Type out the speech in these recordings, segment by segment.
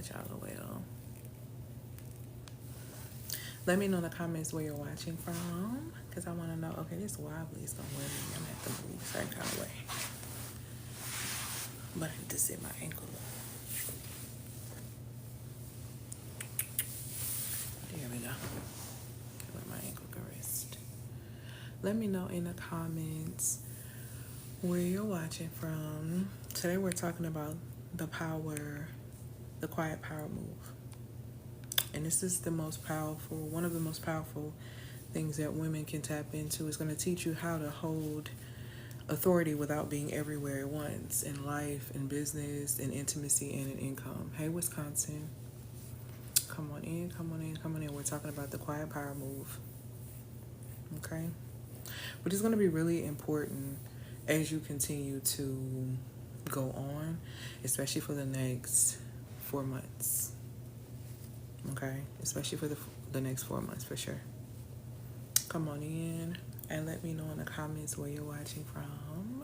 that y'all are well. Let me know in the comments where you're watching from, because I want to know. Okay, this wobbly is going to wear me. I'm going to have to move the same kind of way. But I need to sit my ankle up. There we go. Where my ankle can rest. Let me know in the comments where you're watching from. Today we're talking about the quiet power move. And this is one of the most powerful things that women can tap into. It's going to teach you how to hold authority without being everywhere at once in life, in business, in intimacy, and in income. Hey, Wisconsin. Come on in, come on in, come on in. We're talking about the quiet power move. Okay? Which is going to be really important as you continue to go on, especially for the next 4 months. Okay? Especially for the next 4 months, for sure. Come on in and let me know in the comments where you're watching from.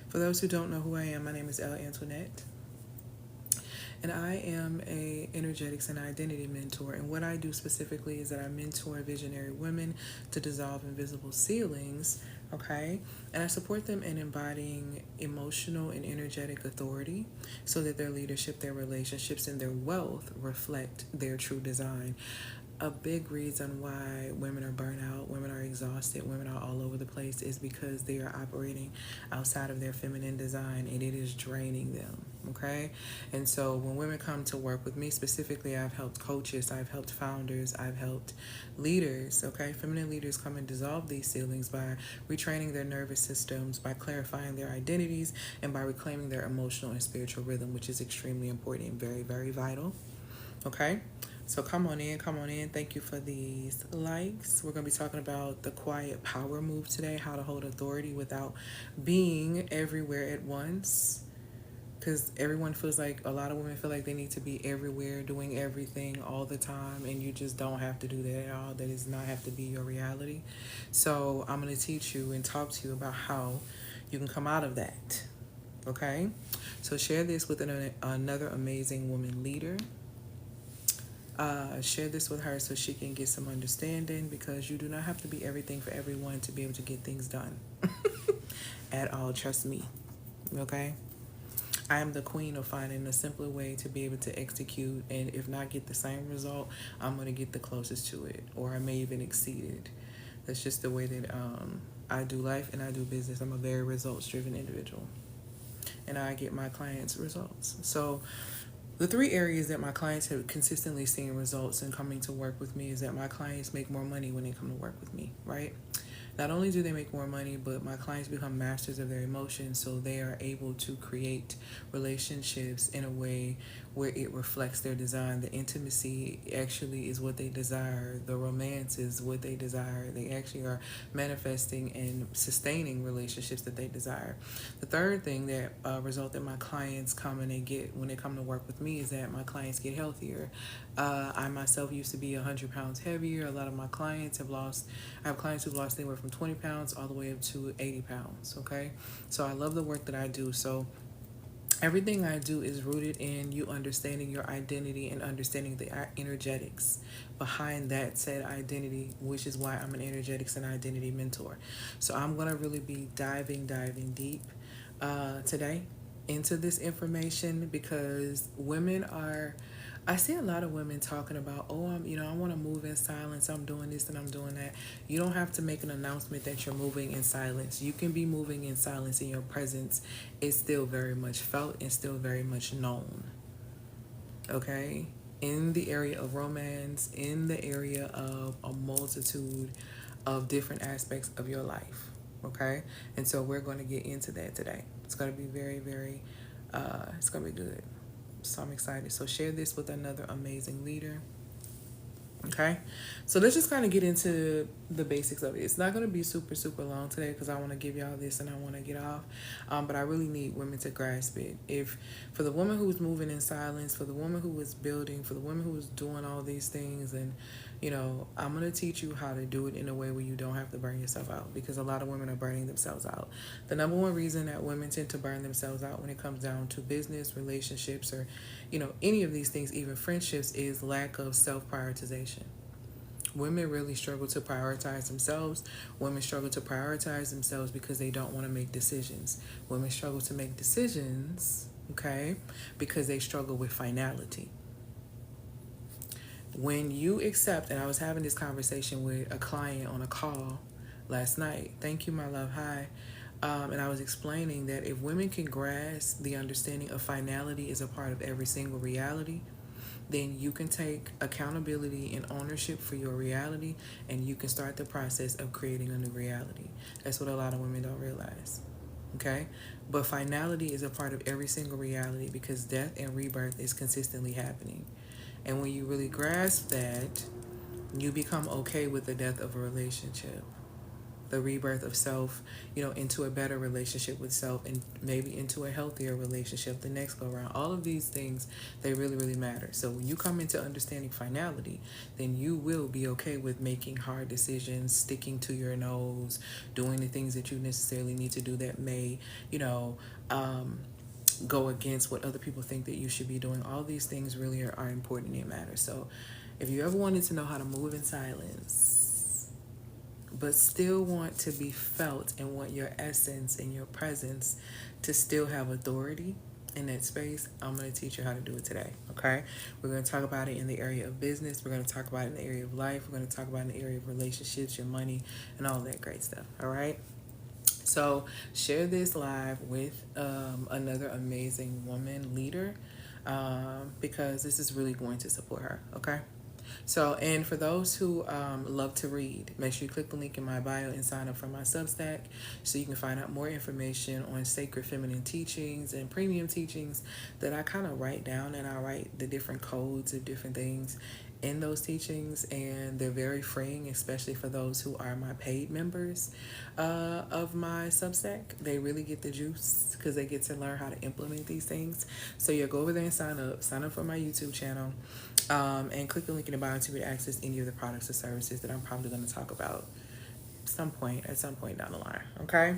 For those who don't know who I am, my name is Elle Antoinette. And I am a energetics and identity mentor. And what I do specifically is that I mentor visionary women to dissolve invisible ceilings, okay? And I support them in embodying emotional and energetic authority so that their leadership, their relationships, and their wealth reflect their true design. A big reason why women are burnt out, women are exhausted, women are all over the place is because they are operating outside of their feminine design, and it is draining them, okay? And so when women come to work with me, specifically, I've helped coaches, I've helped founders, I've helped leaders, okay? Feminine leaders come and dissolve these ceilings by retraining their nervous systems, by clarifying their identities, and by reclaiming their emotional and spiritual rhythm, which is extremely important and very, very vital, okay? So come on in, come on in. Thank you for these likes. We're going to be talking about the quiet power move today, how to hold authority without being everywhere at once. Because everyone feels like, a lot of women feel like they need to be everywhere, doing everything all the time, and you just don't have to do that at all. That does not have to be your reality. So I'm going to teach you and talk to you about how you can come out of that, okay? So share this with another amazing woman leader. Share this with her so she can get some understanding, because you do not have to be everything for everyone to be able to get things done at all. Trust me. Okay? I am the queen of finding a simpler way to be able to execute, and if not get the same result, I'm going to get the closest to it, or I may even exceed it. That's just the way that I do life and I do business. I'm a very results-driven individual, and I get my clients results. So the 3 areas that my clients have consistently seen results in coming to work with me is that my clients make more money when they come to work with me, right? Not only do they make more money, but my clients become masters of their emotions, so they are able to create relationships in a way where it reflects their design. The intimacy actually is what they desire. The romance is what they desire. They actually are manifesting and sustaining relationships that they desire. The third thing that result that my clients come and they get when they come to work with me is that my clients get healthier. I myself used to be 100 pounds heavier. A lot of my clients I have clients who've lost anywhere from 20 pounds all the way up to 80 pounds, okay? So I love the work that I do. So everything I do is rooted in you understanding your identity and understanding the energetics behind that said identity, which is why I'm an energetics and identity mentor. So I'm going to really be diving deep today into this information, because I see a lot of women talking about, oh, I want to move in silence. I'm doing this and I'm doing that. You don't have to make an announcement that you're moving in silence. You can be moving in silence, and your presence is still very much felt and still very much known. Okay? In the area of romance, in the area of a multitude of different aspects of your life. Okay? And so we're going to get into that today. It's going to be very, very, it's going to be good. So I'm excited. So share this with another amazing leader. Okay, so let's just kind of get into the basics of it. It's not going to be super long today, because I want to give y'all this and I want to get off. But I really need women to grasp it. If for the woman who's moving in silence, for the woman who is building, for the woman who is doing all these things, and I'm going to teach you how to do it in a way where you don't have to burn yourself out, because a lot of women are burning themselves out. The number one reason that women tend to burn themselves out when it comes down to business, relationships, or, any of these things, even friendships, is lack of self-prioritization. Women really struggle to prioritize themselves. Women struggle to prioritize themselves because they don't want to make decisions. Women struggle to make decisions, okay, because they struggle with finality. When you accept, and I was having this conversation with a client on a call last night. Thank you, my love. Hi. And I was explaining that if women can grasp the understanding of finality is a part of every single reality, then you can take accountability and ownership for your reality, and you can start the process of creating a new reality. That's what a lot of women don't realize. Okay? But finality is a part of every single reality because death and rebirth is consistently happening. And when you really grasp that, you become okay with the death of a relationship, the rebirth of self, into a better relationship with self, and maybe into a healthier relationship the next go around. All of these things, they really, really matter. So when you come into understanding finality, then you will be okay with making hard decisions, sticking to your nose, doing the things that you necessarily need to do that may, go against what other people think that you should be doing. All these things really are important and matter. So if you ever wanted to know how to move in silence, but still want to be felt and want your essence and your presence to still have authority in that space, I'm going to teach you how to do it today, okay? We're going to talk about it in the area of business. We're going to talk about it in the area of life. We're going to talk about it in the area of relationships, your money, and all that great stuff, all right? So share this live with another amazing woman leader, because this is really going to support her, okay? So, and for those who love to read, make sure you click the link in my bio and sign up for my Substack so you can find out more information on sacred feminine teachings and premium teachings that I kind of write down, and I write the different codes of different things in those teachings, and they're very freeing, especially for those who are my paid members of my Substack. They really get the juice because they get to learn how to implement these things. So yeah, go over there and sign up for my YouTube channel, and click the link in the bio to access any of the products or services that I'm probably going to talk about at some point down the line, okay?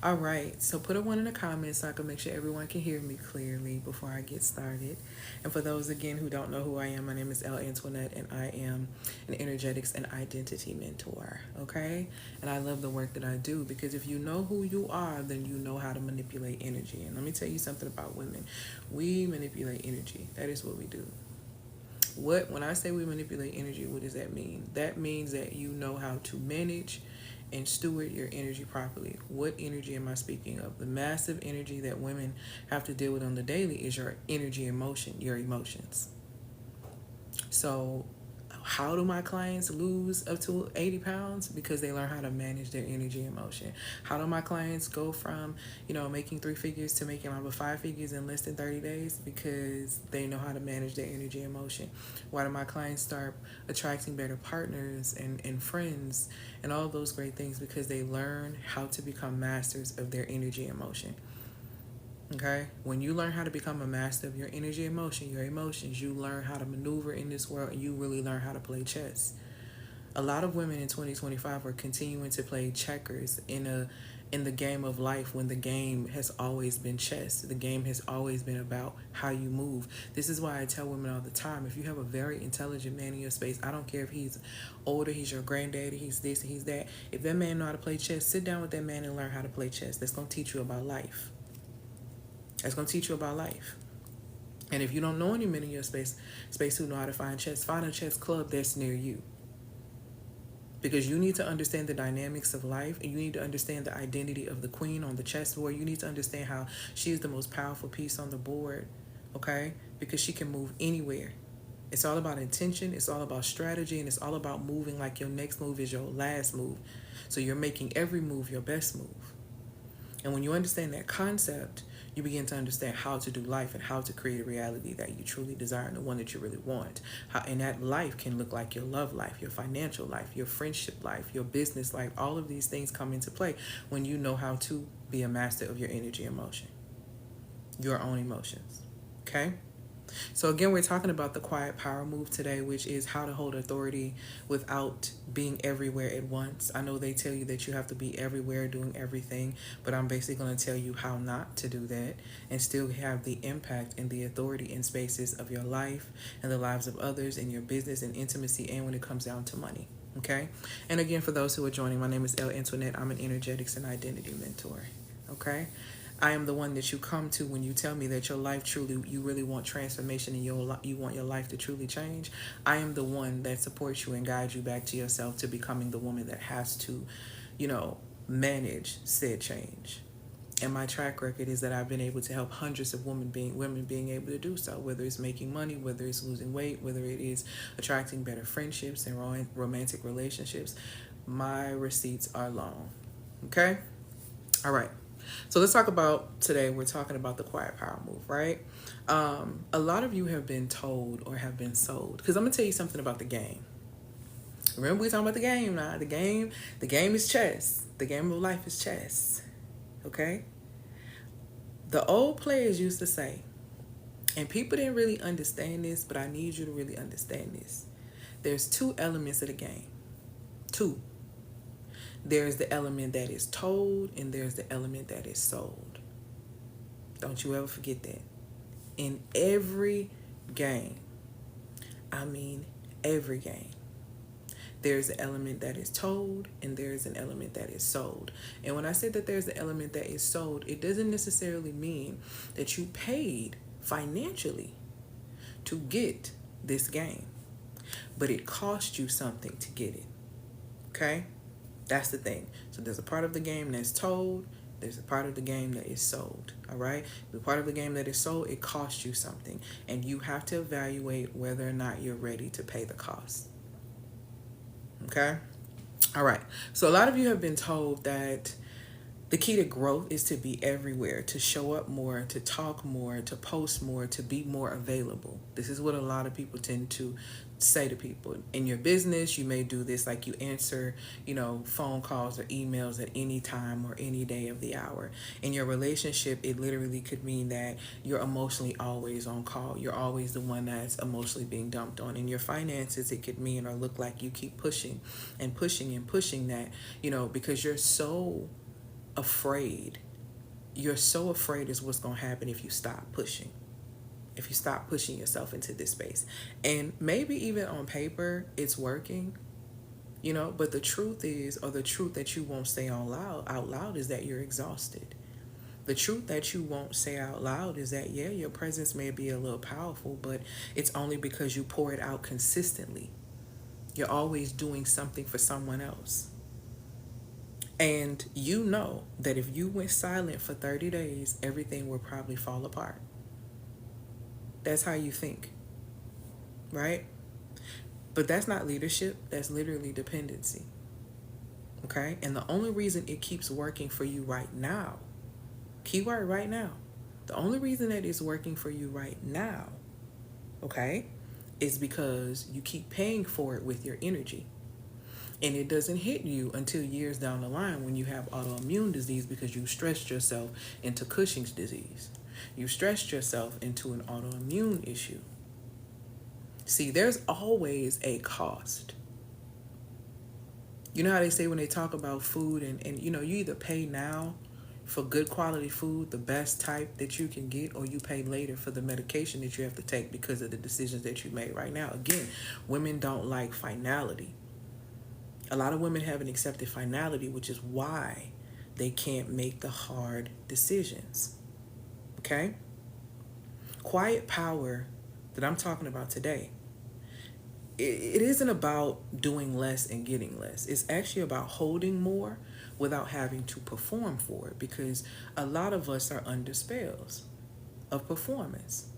All right, so put a 1 in the comments so I can make sure everyone can hear me clearly before I get started. And for those, again, who don't know who I am, my name is Elle Antoinette, and I am an energetics and identity mentor, okay? And I love the work that I do because if you know who you are, then you know how to manipulate energy. And let me tell you something about women. We manipulate energy. That is what we do. When I say we manipulate energy, what does that mean? That means that you know how to manage and steward your energy properly. What energy am I speaking of? The massive energy that women have to deal with on the daily is your energy, your emotions. So how do my clients lose up to 80 pounds? Because they learn how to manage their energy and emotion. How do my clients go from, making 3 figures to making over 5 figures in less than 30 days? Because they know how to manage their energy and emotion. Why do my clients start attracting better partners and friends and all those great things? Because they learn how to become masters of their energy and emotion. Okay, when you learn how to become a master of your energy, your emotions, you learn how to maneuver in this world, and you really learn how to play chess. A lot of women in 2025 are continuing to play checkers in the game of life when the game has always been chess. The game has always been about how you move. This is why I tell women all the time, if you have a very intelligent man in your space, I don't care if he's older, he's your granddaddy, he's this, he's that. If that man know how to play chess, sit down with that man and learn how to play chess. That's going to teach you about life. That's going to teach you about life. And if you don't know any men in your space who know how to find a chess club that's near you. Because you need to understand the dynamics of life, and you need to understand the identity of the queen on the chessboard. You need to understand how she is the most powerful piece on the board, okay? Because she can move anywhere. It's all about intention, it's all about strategy, and it's all about moving like your next move is your last move. So you're making every move your best move. And when you understand that concept, you begin to understand how to do life and how to create a reality that you truly desire and the one that you really want. And that life can look like your love life, your financial life, your friendship life, your business life. All of these things come into play when you know how to be a master of your energy and emotion, your own emotions. Okay? So again, we're talking about the quiet power move today, which is how to hold authority without being everywhere at once. I know they tell you that you have to be everywhere doing everything, but I'm basically going to tell you how not to do that and still have the impact and the authority in spaces of your life and the lives of others in your business and intimacy, and when it comes down to money. Okay? And again, for those who are joining, my name is Elle Antoinette. I'm an energetics and identity mentor. Okay? I am the one that you come to when you tell me that your life truly, you really want transformation and you want your life to truly change. I am the one that supports you and guides you back to yourself, to becoming the woman that has to, manage said change. And my track record is that I've been able to help hundreds of women being able to do so, whether it's making money, whether it's losing weight, whether it is attracting better friendships and romantic relationships. My receipts are long. Okay? All right. So let's talk about today. We're talking about the quiet power move, right? A lot of you have been told or have been sold, because I'm gonna tell you something about the game. Remember, we talking about the game now. The game is chess. The game of life is chess. Okay? The old players used to say, and people didn't really understand this, but I need you to really understand this. There's two elements of the game. Two. There's the element that is told, and there's the element that is sold. Don't you ever forget that. In every game, I mean every game, there's an element that is told and there's an element that is sold. And when I say that there's an element that is sold, it doesn't necessarily mean that you paid financially to get this game, but it cost you something to get it. Okay? That's the thing. So there's a part of the game that's told. There's a part of the game that is sold. All right? The part of the game that is sold, it costs you something. And you have to evaluate whether or not you're ready to pay the cost. Okay? All right. So a lot of you have been told that the key to growth is to be everywhere, to show up more, to talk more, to post more, to be more available. This is what a lot of people tend to say to people. In your business, you may do this, like you answer, phone calls or emails at any time or any day of the hour. In your relationship, it literally could mean that you're emotionally always on call. You're always the one that's emotionally being dumped on. In your finances, it could mean or look like you keep pushing and pushing and pushing that, because you're so afraid. You're so afraid is what's going to happen if you stop pushing. If you stop pushing yourself into this space. And maybe even on paper, it's working, but the truth is, or the truth that you won't say out loud is that you're exhausted. The truth that you won't say out loud is that, yeah, your presence may be a little powerful, but it's only because you pour it out consistently. You're always doing something for someone else. And you know that if you went silent for 30 days, everything will probably fall apart. That's how you think, right? But that's not leadership. That's literally dependency, okay? And the only reason it keeps working for you right now, keyword right now, the only reason that it's working for you right now, okay, is because you keep paying for it with your energy. And it doesn't hit you until years down the line when you have autoimmune disease, because you stressed yourself into Cushing's disease. You stressed yourself into an autoimmune issue. See, there's always a cost. You know how they say when they talk about food and you either pay now for good quality food, the best type that you can get, or you pay later for the medication that you have to take because of the decisions that you made right now. Again, women don't like finality. A lot of women haven't accepted finality, which is why they can't make the hard decisions. Okay? Quiet power that I'm talking about today, it isn't about doing less and getting less. It's actually about holding more without having to perform for it, because a lot of us are under spells of performance.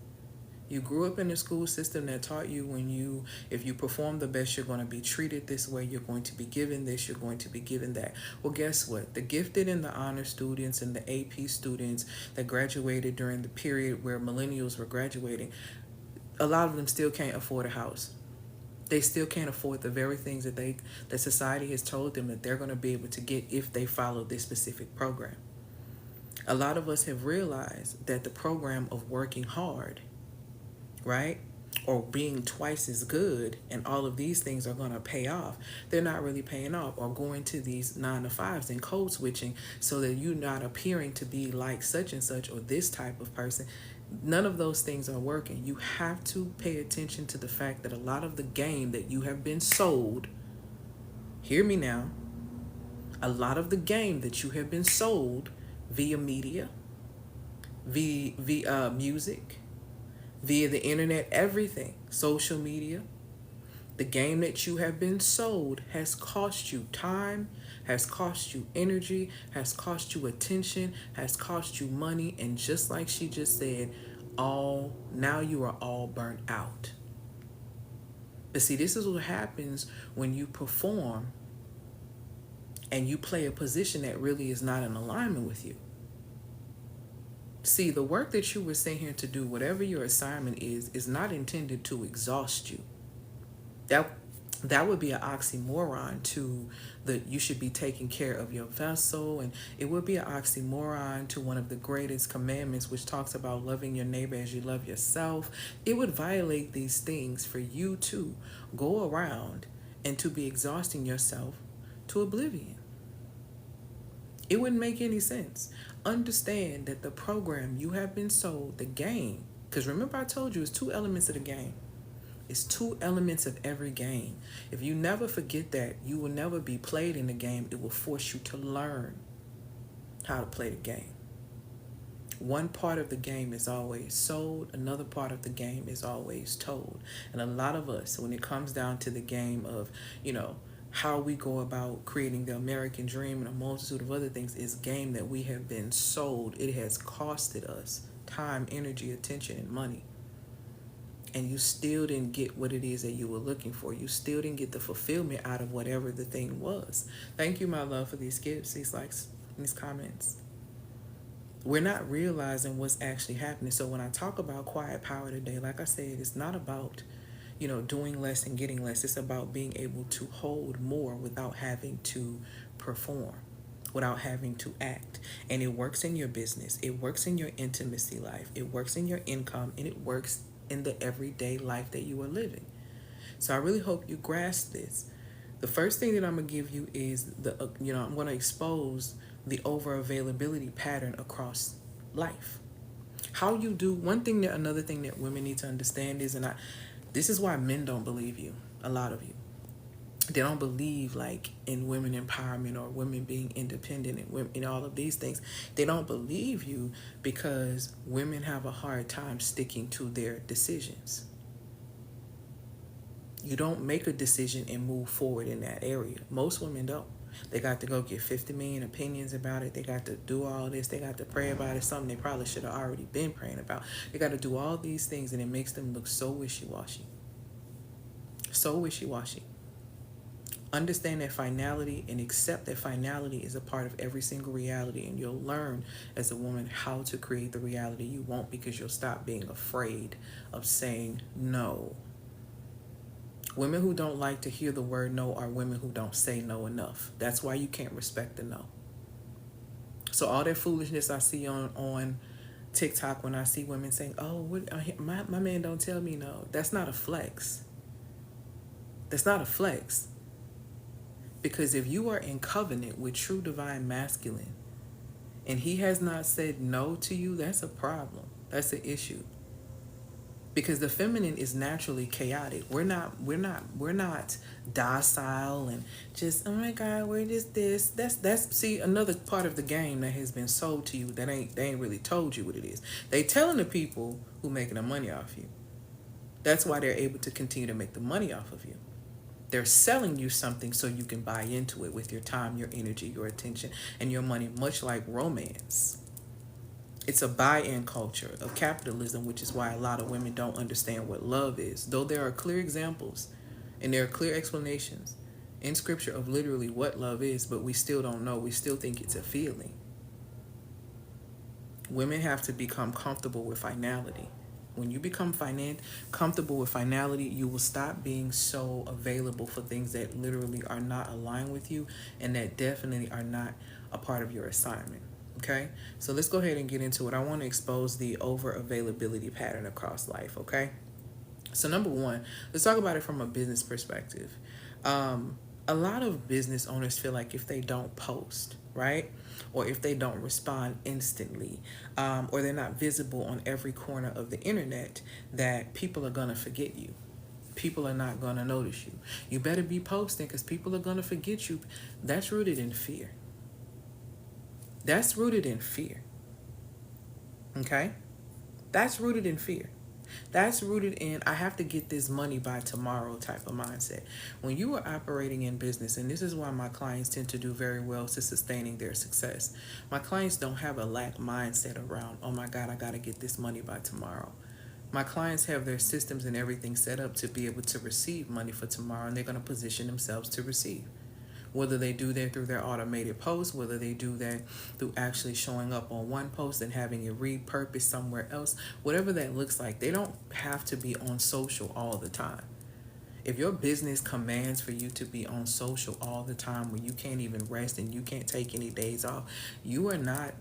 You grew up in a school system that taught you if you perform the best, you're going to be treated this way, you're going to be given this, you're going to be given that. Well, guess what? The gifted and the honor students and the AP students that graduated during the period where millennials were graduating, a lot of them still can't afford a house. They still can't afford the very things that society has told them that they're going to be able to get if they follow this specific program. A lot of us have realized that the program of working hard right? Or being twice as good, and all of these things are going to pay off. They're not really paying off. Or going to these 9 to 5s and code switching so that you're not appearing to be like such and such or this type of person. None of those things are working. You have to pay attention to the fact that a lot of the game that you have been sold, hear me now, a lot of the game that you have been sold via media, via music, via the internet, everything, social media, the game that you have been sold has cost you time, has cost you energy, has cost you attention, has cost you money, and just like she just said, now you are all burnt out. But see, this is what happens when you perform and you play a position that really is not in alignment with you. See, the work that you were sent here to do, whatever your assignment is not intended to exhaust you. That would be an oxymoron to you should be taking care of your vessel, and it would be an oxymoron to one of the greatest commandments, which talks about loving your neighbor as you love yourself. It would violate these things for you to go around and to be exhausting yourself to oblivion. It wouldn't make any sense. Understand that the program you have been sold, the game, because remember I told you it's 2 elements of the game. It's 2 elements of every game. If you never forget that, you will never be played in the game. It will force you to learn how to play the game. One part of the game is always sold. Another part of the game is always told. And a lot of us, when it comes down to the game of, how we go about creating the American dream and a multitude of other things, is game that we have been sold. It has costed us time, energy, attention, and money. And you still didn't get what it is that you were looking for. You still didn't get the fulfillment out of whatever the thing was. Thank you, my love, for these skips, these likes, these comments. We're not realizing what's actually happening. So when I talk about quiet power today, like I said, it's not about, doing less and getting less. It's about being able to hold more without having to perform, without having to act. And it works in your business. It works in your intimacy life. It works in your income, and it works in the everyday life that you are living. So I really hope you grasp this. The first thing that I'm going to give you is I'm going to expose the over availability pattern across life. How you do another thing that women need to understand is, this is why men don't believe you, a lot of you. They don't believe in women empowerment or women being independent and women, all of these things. They don't believe you because women have a hard time sticking to their decisions. You don't make a decision and move forward in that area. Most women don't. They got to go get 50 million opinions about it. They got to do all this. They got to pray about it. Something they probably should have already been praying about. They got to do all these things, and it makes them look so wishy-washy. So wishy-washy. Understand that finality and accept that finality is a part of every single reality, and you'll learn as a woman how to create the reality you want, because you'll stop being afraid of saying no. Women who don't like to hear the word no are women who don't say no enough. That's why you can't respect the no. So all that foolishness I see on TikTok when I see women saying, my man don't tell me no. That's not a flex. That's not a flex. Because if you are in covenant with true divine masculine and he has not said no to you, that's a problem. That's an issue. Because the feminine is naturally chaotic. We're not docile and just, oh my God, we're just this. That's see, another part of the game that has been sold to you that they ain't really told you what it is. They telling the people who making the money off you. That's why they're able to continue to make the money off of you. They're selling you something so you can buy into it with your time, your energy, your attention, and your money, much like romance. It's a buy-in culture of capitalism, which is why a lot of women don't understand what love is. Though there are clear examples and there are clear explanations in scripture of literally what love is, but we still don't know. We still think it's a feeling. Women have to become comfortable with finality. When you become comfortable with finality, you will stop being so available for things that literally are not aligned with you and that definitely are not a part of your assignment. Okay, so let's go ahead and get into it. I want to expose the over availability pattern across life. Okay, So number one, let's talk about it from a business perspective. A lot of business owners feel like if they don't post, right, or if they don't respond instantly, or they're not visible on every corner of the internet, that people are gonna forget you. People are not gonna notice you. You better be posting because people are gonna forget you. That's rooted in fear. That's rooted in fear. Okay? That's rooted in fear. That's rooted in, I have to get this money by tomorrow type of mindset. When you are operating in business, and this is why my clients tend to do very well to sustaining their success. My clients don't have a lack mindset around, oh my God, I got to get this money by tomorrow. My clients have their systems and everything set up to be able to receive money for tomorrow, and they're going to position themselves to receive. Whether they do that through their automated posts, whether they do that through actually showing up on one post and having it repurposed somewhere else, whatever that looks like, they don't have to be on social all the time. If your business commands for you to be on social all the time where you can't even rest and you can't take any days off, you are not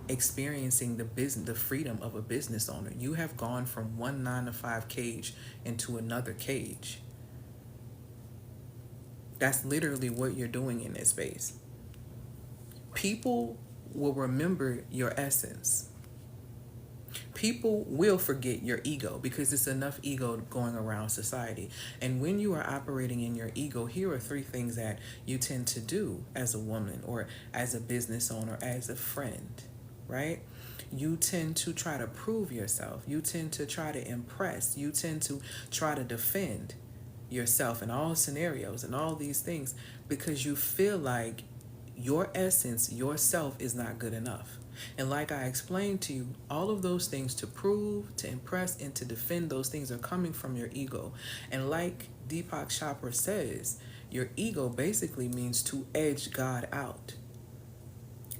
experiencing the freedom of a business owner. You have gone from one 9 to 5 cage into another cage. That's literally what you're doing in this space. People will remember your essence. People will forget your ego because it's enough ego going around society. And when you are operating in your ego, here are 3 things that you tend to do as a woman or as a business owner, as a friend, right? You tend to try to prove yourself. You tend to try to impress. You tend to try to defend yourself in all scenarios and all these things because you feel like your essence, yourself, is not good enough. And like I explained to you, all of those things to prove, to impress, and to defend, those things are coming from your ego. And like Deepak Chopra says, your ego basically means to edge God out.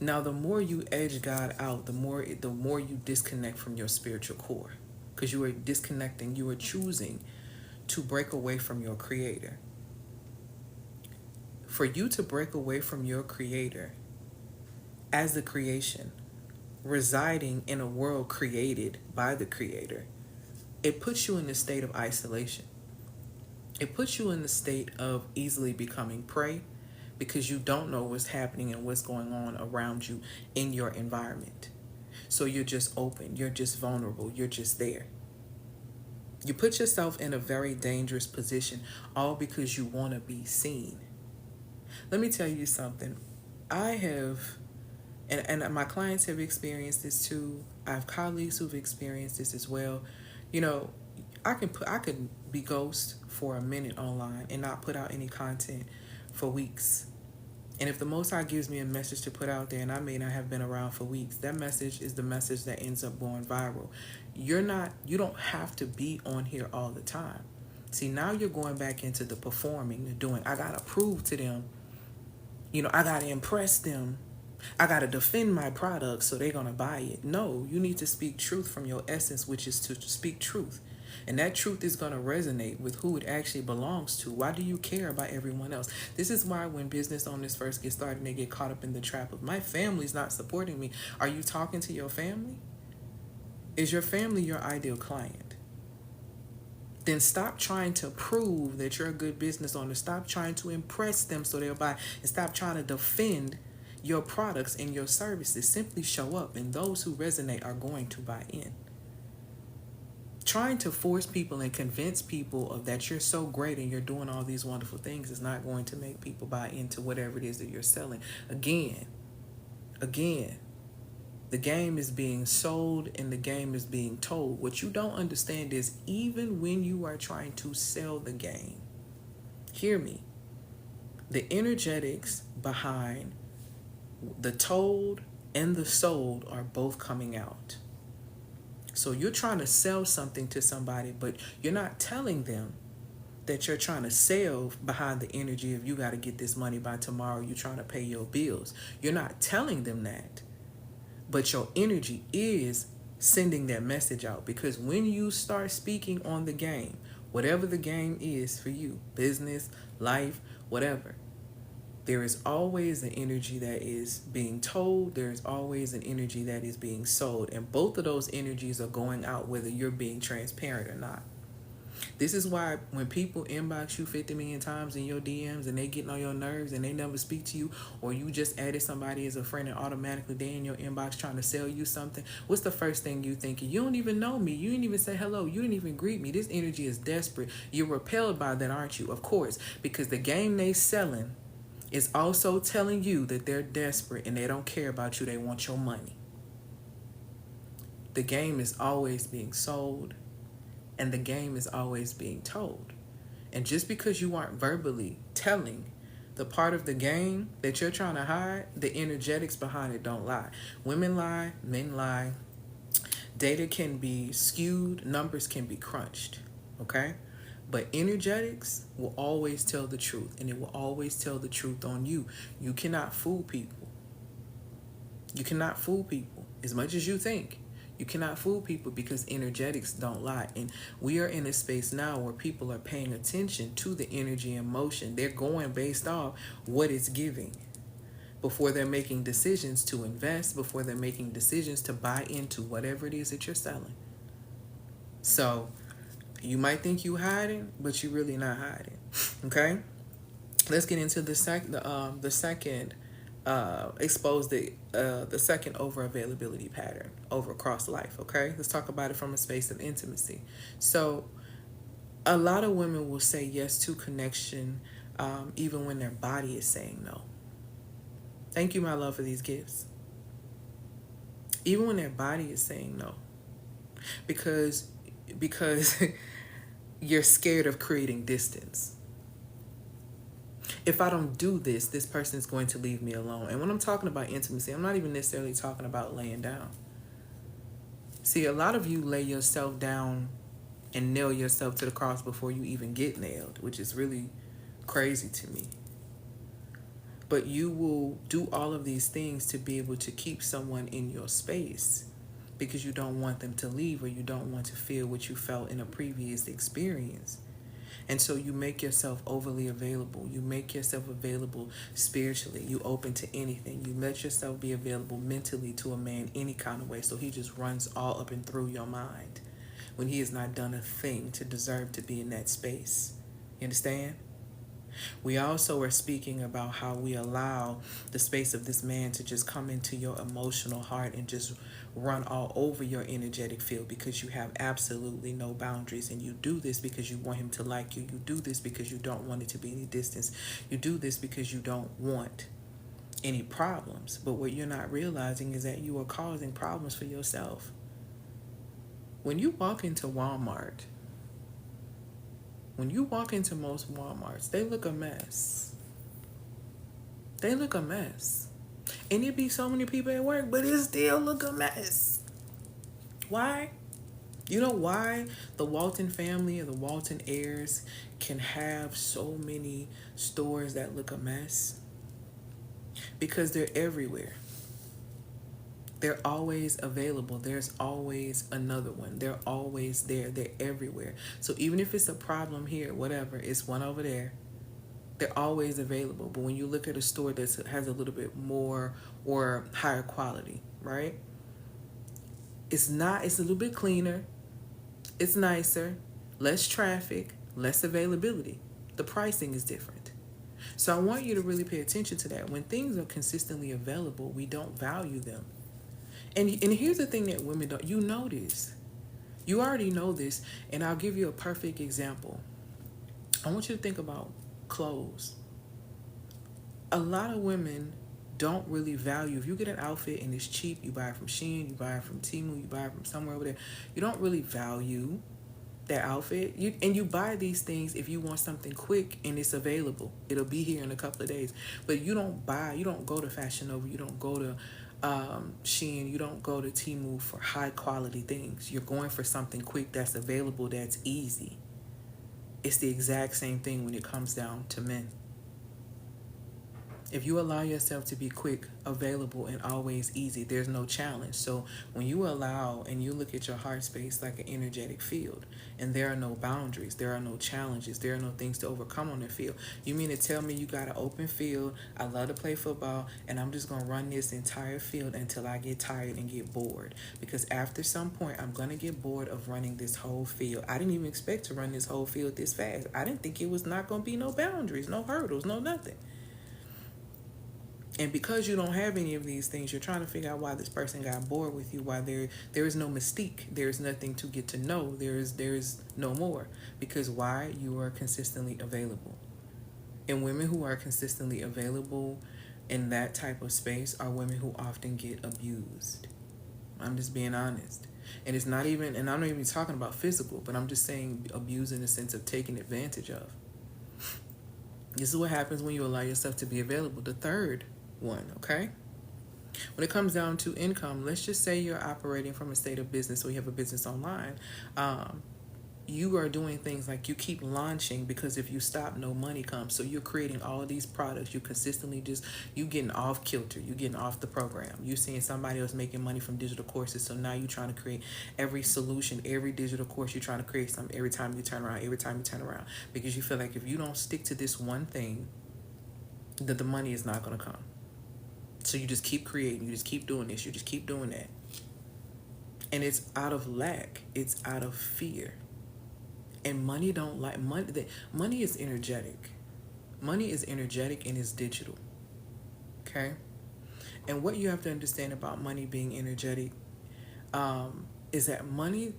Now, the more you edge God out, the more you disconnect from your spiritual core, because you are disconnecting, you are choosing to break away from your creator. For you to break away from your creator as the creation, residing in a world created by the creator, it puts you in a state of isolation. It puts you in the state of easily becoming prey because you don't know what's happening and what's going on around you in your environment. So you're just open, you're just vulnerable, you're just there. You put yourself in a very dangerous position all because you want to be seen. Let me tell you something. I have, and my clients have experienced this too. I have colleagues who've experienced this as well. You know, I could be ghost for a minute online and not put out any content for weeks. And if the Most High gives me a message to put out there and I may not have been around for weeks, that message is the message that ends up going viral. You don't have to be on here all the time. See, now you're going back into the performing, the doing. I got to prove to them, I got to impress them. I got to defend my product so they're going to buy it. No, you need to speak truth from your essence, which is to speak truth. And that truth is going to resonate with who it actually belongs to. Why do you care about everyone else? This is why when business owners first get started, they get caught up in the trap of, my family's not supporting me. Are you talking to your family? Is your family your ideal client? Then stop trying to prove that you're a good business owner. Stop trying to impress them so they'll buy. And stop trying to defend your products and your services. Simply show up, and those who resonate are going to buy in. Trying to force people and convince people of that you're so great and you're doing all these wonderful things is not going to make people buy into whatever it is that you're selling. Again, the game is being sold and the game is being told. What you don't understand is even when you are trying to sell the game, hear me, the energetics behind the told and the sold are both coming out. So you're trying to sell something to somebody, but you're not telling them that you're trying to sell behind the energy of you got to get this money by tomorrow, you're trying to pay your bills. You're not telling them that, but your energy is sending that message out, because when you start speaking on the game, whatever the game is for you, business, life, whatever, there is always an energy that is being told. There is always an energy that is being sold. And both of those energies are going out whether you're being transparent or not. This is why when people inbox you 50 million times in your DMs and they getting on your nerves and they never speak to you, or you just added somebody as a friend and automatically they in your inbox trying to sell you something, what's the first thing you thinking? You don't even know me. You didn't even say hello. You didn't even greet me. This energy is desperate. You're repelled by that, aren't you? Of course, because the game they selling is also telling you that they're desperate and they don't care about you. They want your money. The game is always being sold and the game is always being told. And just because you aren't verbally telling the part of the game that you're trying to hide, the energetics behind it don't lie. Women lie, men lie. Data can be skewed, numbers can be crunched, okay? But energetics will always tell the truth, and it will always tell the truth on you. You cannot fool people. You cannot fool people as much as you think. You cannot fool people because energetics don't lie. And we are in a space now where people are paying attention to the energy and motion. They're going based off what it's giving before they're making decisions to invest, before they're making decisions to buy into whatever it is that you're selling. So you might think you hiding, but you're really not hiding. Okay? Let's get into the second expose the second over availability pattern over across life. Okay, let's talk about it from a space of intimacy. So a lot of women will say yes to connection even when their body is saying no. Thank you, my love, for these gifts. Even when their body is saying no, because you're scared of creating distance. If I don't do this, this person is going to leave me alone. And when I'm talking about intimacy, I'm not even necessarily talking about laying down. See, a lot of you lay yourself down and nail yourself to the cross before you even get nailed, which is really crazy to me. But you will do all of these things to be able to keep someone in your space because you don't want them to leave, or you don't want to feel what you felt in a previous experience. And so you make yourself overly available. You make yourself available spiritually. You open to anything. You let yourself be available mentally to a man any kind of way. So he just runs all up and through your mind when he has not done a thing to deserve to be in that space. You understand? We also are speaking about how we allow the space of this man to just come into your emotional heart and just run all over your energetic field because you have absolutely no boundaries. And you do this because you want him to like you. You do this because you don't want it to be any distance. You do this because you don't want any problems. But what you're not realizing is that you are causing problems for yourself. When you walk into Walmart, when you walk into most Walmarts, they look a mess. They look a mess. And it be so many people at work, but it still look a mess. Why? You know why the Walton family or the Walton heirs can have so many stores that look a mess? Because they're everywhere. They're always available. There's always another one. They're always there. They're everywhere. So even if it's a problem here, whatever, it's one over there. They're always available. But when you look at a store that has a little bit more or higher quality, right? It's a little bit cleaner. It's nicer, less traffic, less availability. The pricing is different. So I want you to really pay attention to that. When things are consistently available, we don't value them. And here's the thing that women don't. You know this. You already know this. And I'll give you a perfect example. I want you to think about clothes. A lot of women don't really value. If you get an outfit and it's cheap, you buy it from Shein, you buy it from Temu, you buy it from somewhere over there. You don't really value that outfit. You buy these things if you want something quick and it's available. It'll be here in a couple of days. But you don't go to Fashion Nova, you don't go to Shein, you don't go to Temu for high quality things. You're going for something quick that's available, that's easy. It's the exact same thing when it comes down to men. If you allow yourself to be quick, available, and always easy, there's no challenge. So when you allow and you look at your heart space like an energetic field, and there are no boundaries, there are no challenges, there are no things to overcome on the field. You mean to tell me you got an open field, I love to play football, and I'm just going to run this entire field until I get tired and get bored? Because after some point, I'm going to get bored of running this whole field. I didn't even expect to run this whole field this fast. I didn't think it was not going to be no boundaries, no hurdles, no nothing. And because you don't have any of these things, you're trying to figure out why this person got bored with you, why there is no mystique, there is nothing to get to know, there is no more. Because why? You are consistently available. And women who are consistently available in that type of space are women who often get abused. I'm just being honest. And it's not even, and I'm not even talking about physical, but I'm just saying abuse in the sense of taking advantage of. This is what happens when you allow yourself to be available. The third one, okay? When it comes down to income, let's just say you're operating from a state of business, so you have a business online. You are doing things like you keep launching, because if you stop, no money comes. So you're creating all of these products. You consistently you getting off kilter. You getting off the program. You seeing somebody else making money from digital courses. So now you're trying to create every solution, every digital course. You're trying to create something every time you turn around, because you feel like if you don't stick to this one thing, that the money is not going to come. So you just keep creating, you just keep doing this, you just keep doing that. And it's out of lack, it's out of fear. And money don't like money. Money is energetic. Money is energetic and is digital. Okay? And what you have to understand about money being energetic is that money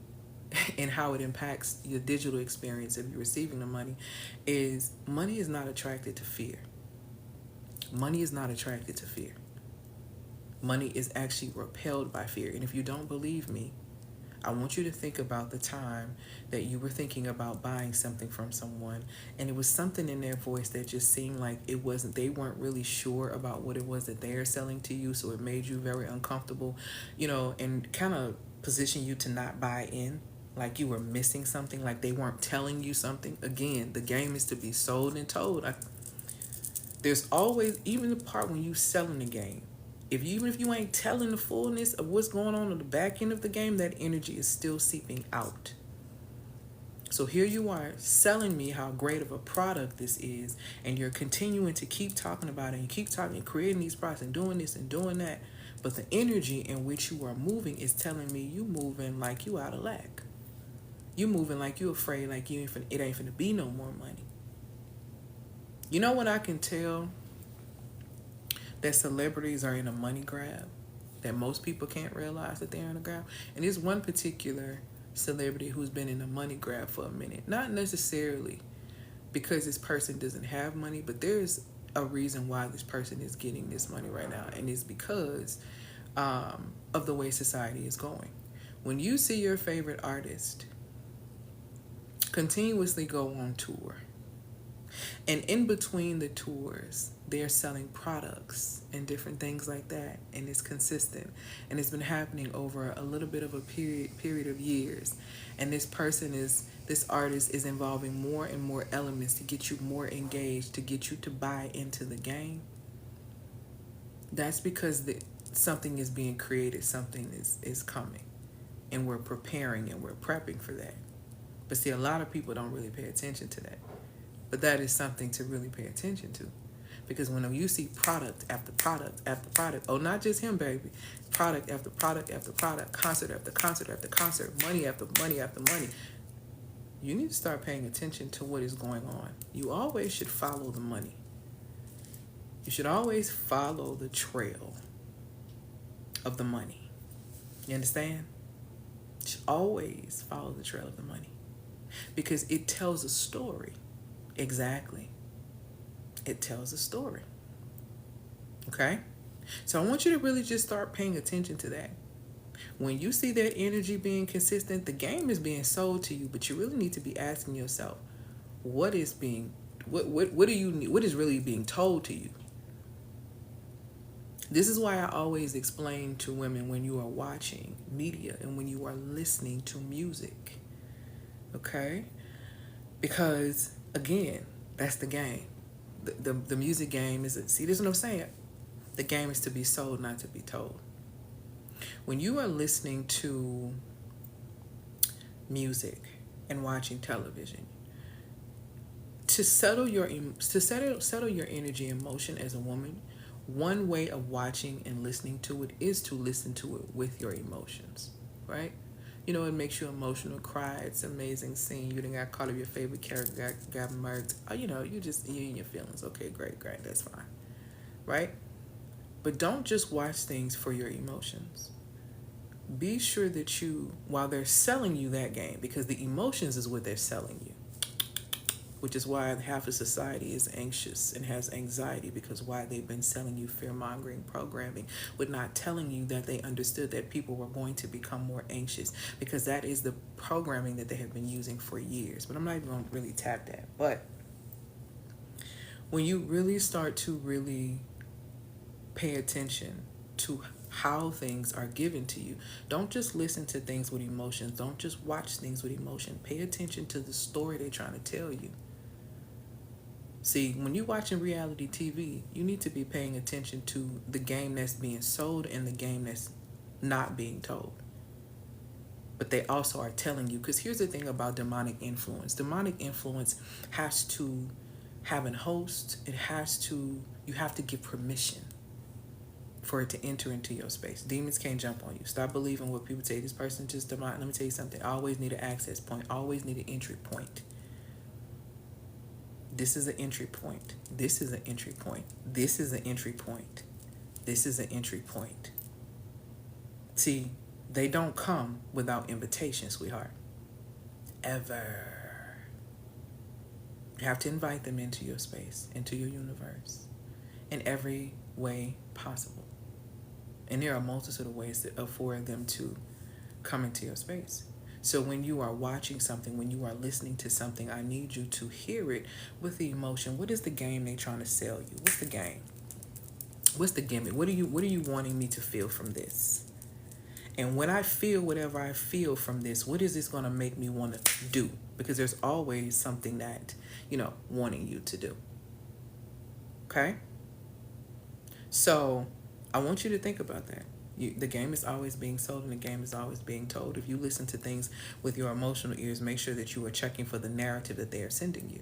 and how it impacts your digital experience if you're receiving the money is not attracted to fear. Money is not attracted to fear. Money is actually repelled by fear. And if you don't believe me, I want you to think about the time that you were thinking about buying something from someone, and it was something in their voice that just seemed like they weren't really sure about what it was that they are selling to you, so it made you very uncomfortable, and kind of position you to not buy in, like you were missing something, like they weren't telling you something. Again, the game is to be sold and told. There's always, even the part when you selling the game, even if you ain't telling the fullness of what's going on the back end of the game, that energy is still seeping out. So here you are selling me how great of a product this is, and you're continuing to keep talking about it, and keep talking and creating these products and doing this and doing that. But the energy in which you are moving is telling me you moving like you out of lack. You moving like you afraid, like it ain't finna be no more money. You know what I can tell? That celebrities are in a money grab, that most people can't realize that they're in a grab. And there's one particular celebrity who's been in a money grab for a minute. Not necessarily because this person doesn't have money, but there's a reason why this person is getting this money right now. And it's because of the way society is going. When you see your favorite artist continuously go on tour, and in between the tours, they're selling products and different things like that, and it's consistent, and it's been happening over a little bit of a period of years. And this artist is involving more and more elements to get you more engaged, to get you to buy into the game. That's because something is being created, something is coming, and we're preparing and we're prepping for that. But see, a lot of people don't really pay attention to that. But that is something to really pay attention to. Because when you see product after product after product, not just him, baby, product after product after product, concert after concert after concert, money after money after money, you need to start paying attention to what is going on. You always should follow the money. You should always follow the trail of the money. You understand? You should always follow the trail of the money. Because it tells a story. Exactly. It tells a story. Okay? So I want you to really just start paying attention to that. When you see that energy being consistent, the game is being sold to you, but you really need to be asking yourself, what is really being told to you? This is why I always explain to women, when you are watching media and when you are listening to music, okay? Because again, that's the game. The music game is, see, this is what I'm saying. The game is to be sold, not to be told. When you are listening to music and watching television, to settle your energy and emotion as a woman, one way of watching and listening to it is to listen to it with your emotions, right? You know, it makes you emotional, cry. It's an amazing scene. You done got caught up your favorite character, got murdered. You know, you in your feelings. Okay, great, that's fine, right? But don't just watch things for your emotions. Be sure that while they're selling you that game, because the emotions is what they're selling you, which is why half of society is anxious and has anxiety, because why they've been selling you fear-mongering programming, but not telling you that they understood that people were going to become more anxious, because that is the programming that they have been using for years. But I'm not even going to really tap that. But when you really start to really pay attention to how things are given to you, don't just listen to things with emotions. Don't just watch things with emotion. Pay attention to the story they're trying to tell you. See, when you're watching reality TV, you need to be paying attention to the game that's being sold and the game that's not being told. But they also are telling you, because here's the thing about demonic influence. Demonic influence has to have a host. You have to give permission for it to enter into your space. Demons can't jump on you. Stop believing what people say. This person just demonic. Let me tell you something. I always need an access point. I always need an entry point. This is an entry point. This is an entry point. This is an entry point. This is an entry point. See, they don't come without invitation, sweetheart. Ever. You have to invite them into your space, into your universe, in every way possible. And there are a multitude of ways for them to come into your space. So when you are watching something, when you are listening to something, I need you to hear it with the emotion. What is the game they're trying to sell you? What's the game? What's the gimmick? What are you wanting me to feel from this? And when I feel whatever I feel from this, what is this going to make me want to do? Because there's always something that, wanting you to do. Okay? So I want you to think about that. The game is always being sold and the game is always being told. If you listen to things with your emotional ears, make sure that you are checking for the narrative that they are sending you.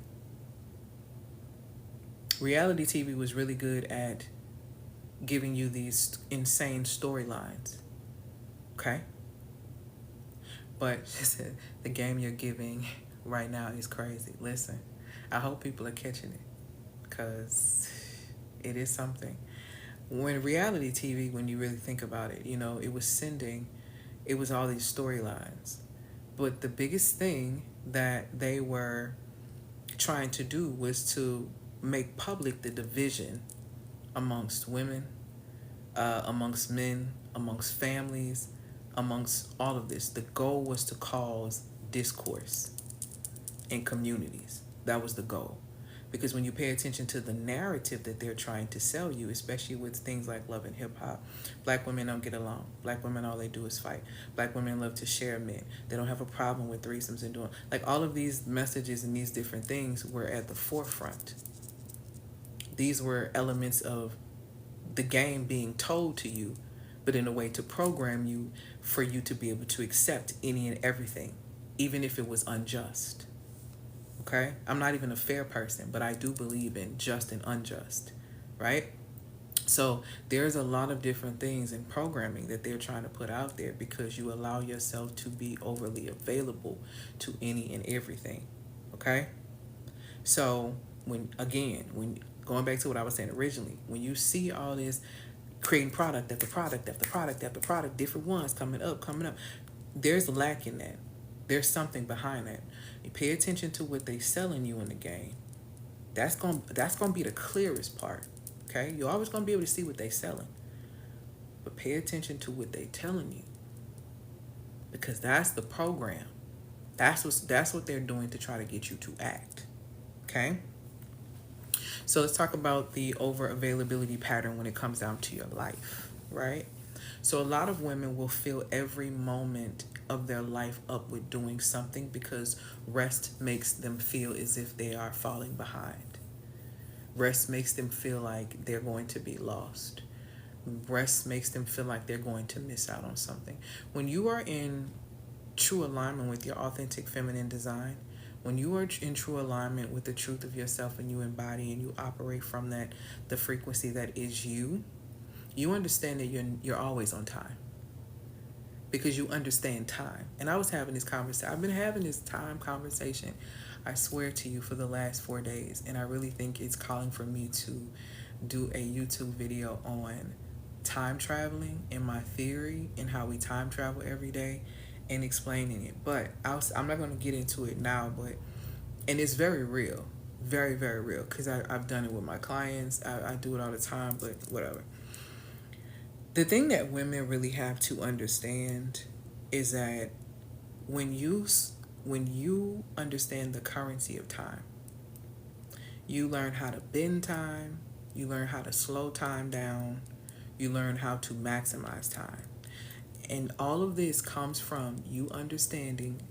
Reality TV was really good at giving you these insane storylines. Okay? But the game you're giving right now is crazy. Listen, I hope people are catching it, because it is something. When reality TV, when you really think about it, it was all these storylines. But the biggest thing that they were trying to do was to make public the division amongst women, amongst men, amongst families, amongst all of this. The goal was to cause discourse in communities. That was the goal. Because when you pay attention to the narrative that they're trying to sell you, especially with things like love and hip-hop, black women don't get along. Black women, all they do is fight. Black women love to share men. They don't have a problem with threesomes and doing... all of these messages and these different things were at the forefront. These were elements of the game being told to you, but in a way to program you for you to be able to accept any and everything, even if it was unjust. Okay? I'm not even a fair person, but I do believe in just and unjust, right? So there's a lot of different things in programming that they're trying to put out there, because you allow yourself to be overly available to any and everything, okay? So when going back to what I was saying originally, when you see all this creating product after product after product after product, different ones coming up, there's lack in that. There's something behind that. You pay attention to what they're selling you in the game. That's gonna be the clearest part. Okay? You're always gonna be able to see what they're selling. But pay attention to what they're telling you. Because that's the program. That's what they're doing to try to get you to act. Okay? So let's talk about the over availability pattern when it comes down to your life, right? So a lot of women will fill every moment of their life up with doing something, because rest makes them feel as if they are falling behind. Rest makes them feel like they're going to be lost. Rest makes them feel like they're going to miss out on something. When you are in true alignment with your authentic feminine design, when you are in true alignment with the truth of yourself and you embody and you operate from that, the frequency that is you, you understand that you're always on time, because you understand time. And I was having this conversation. I've been having this time conversation, I swear to you, for the last 4 days. And I really think it's calling for me to do a YouTube video on time traveling and my theory and how we time travel every day and explaining it. But I'm not going to get into it now, and it's very real, very, very real, because I've done it with my clients. I do it all the time, but whatever. The thing that women really have to understand is that when you understand the currency of time, you learn how to bend time, you learn how to slow time down, you learn how to maximize time. And all of this comes from you understanding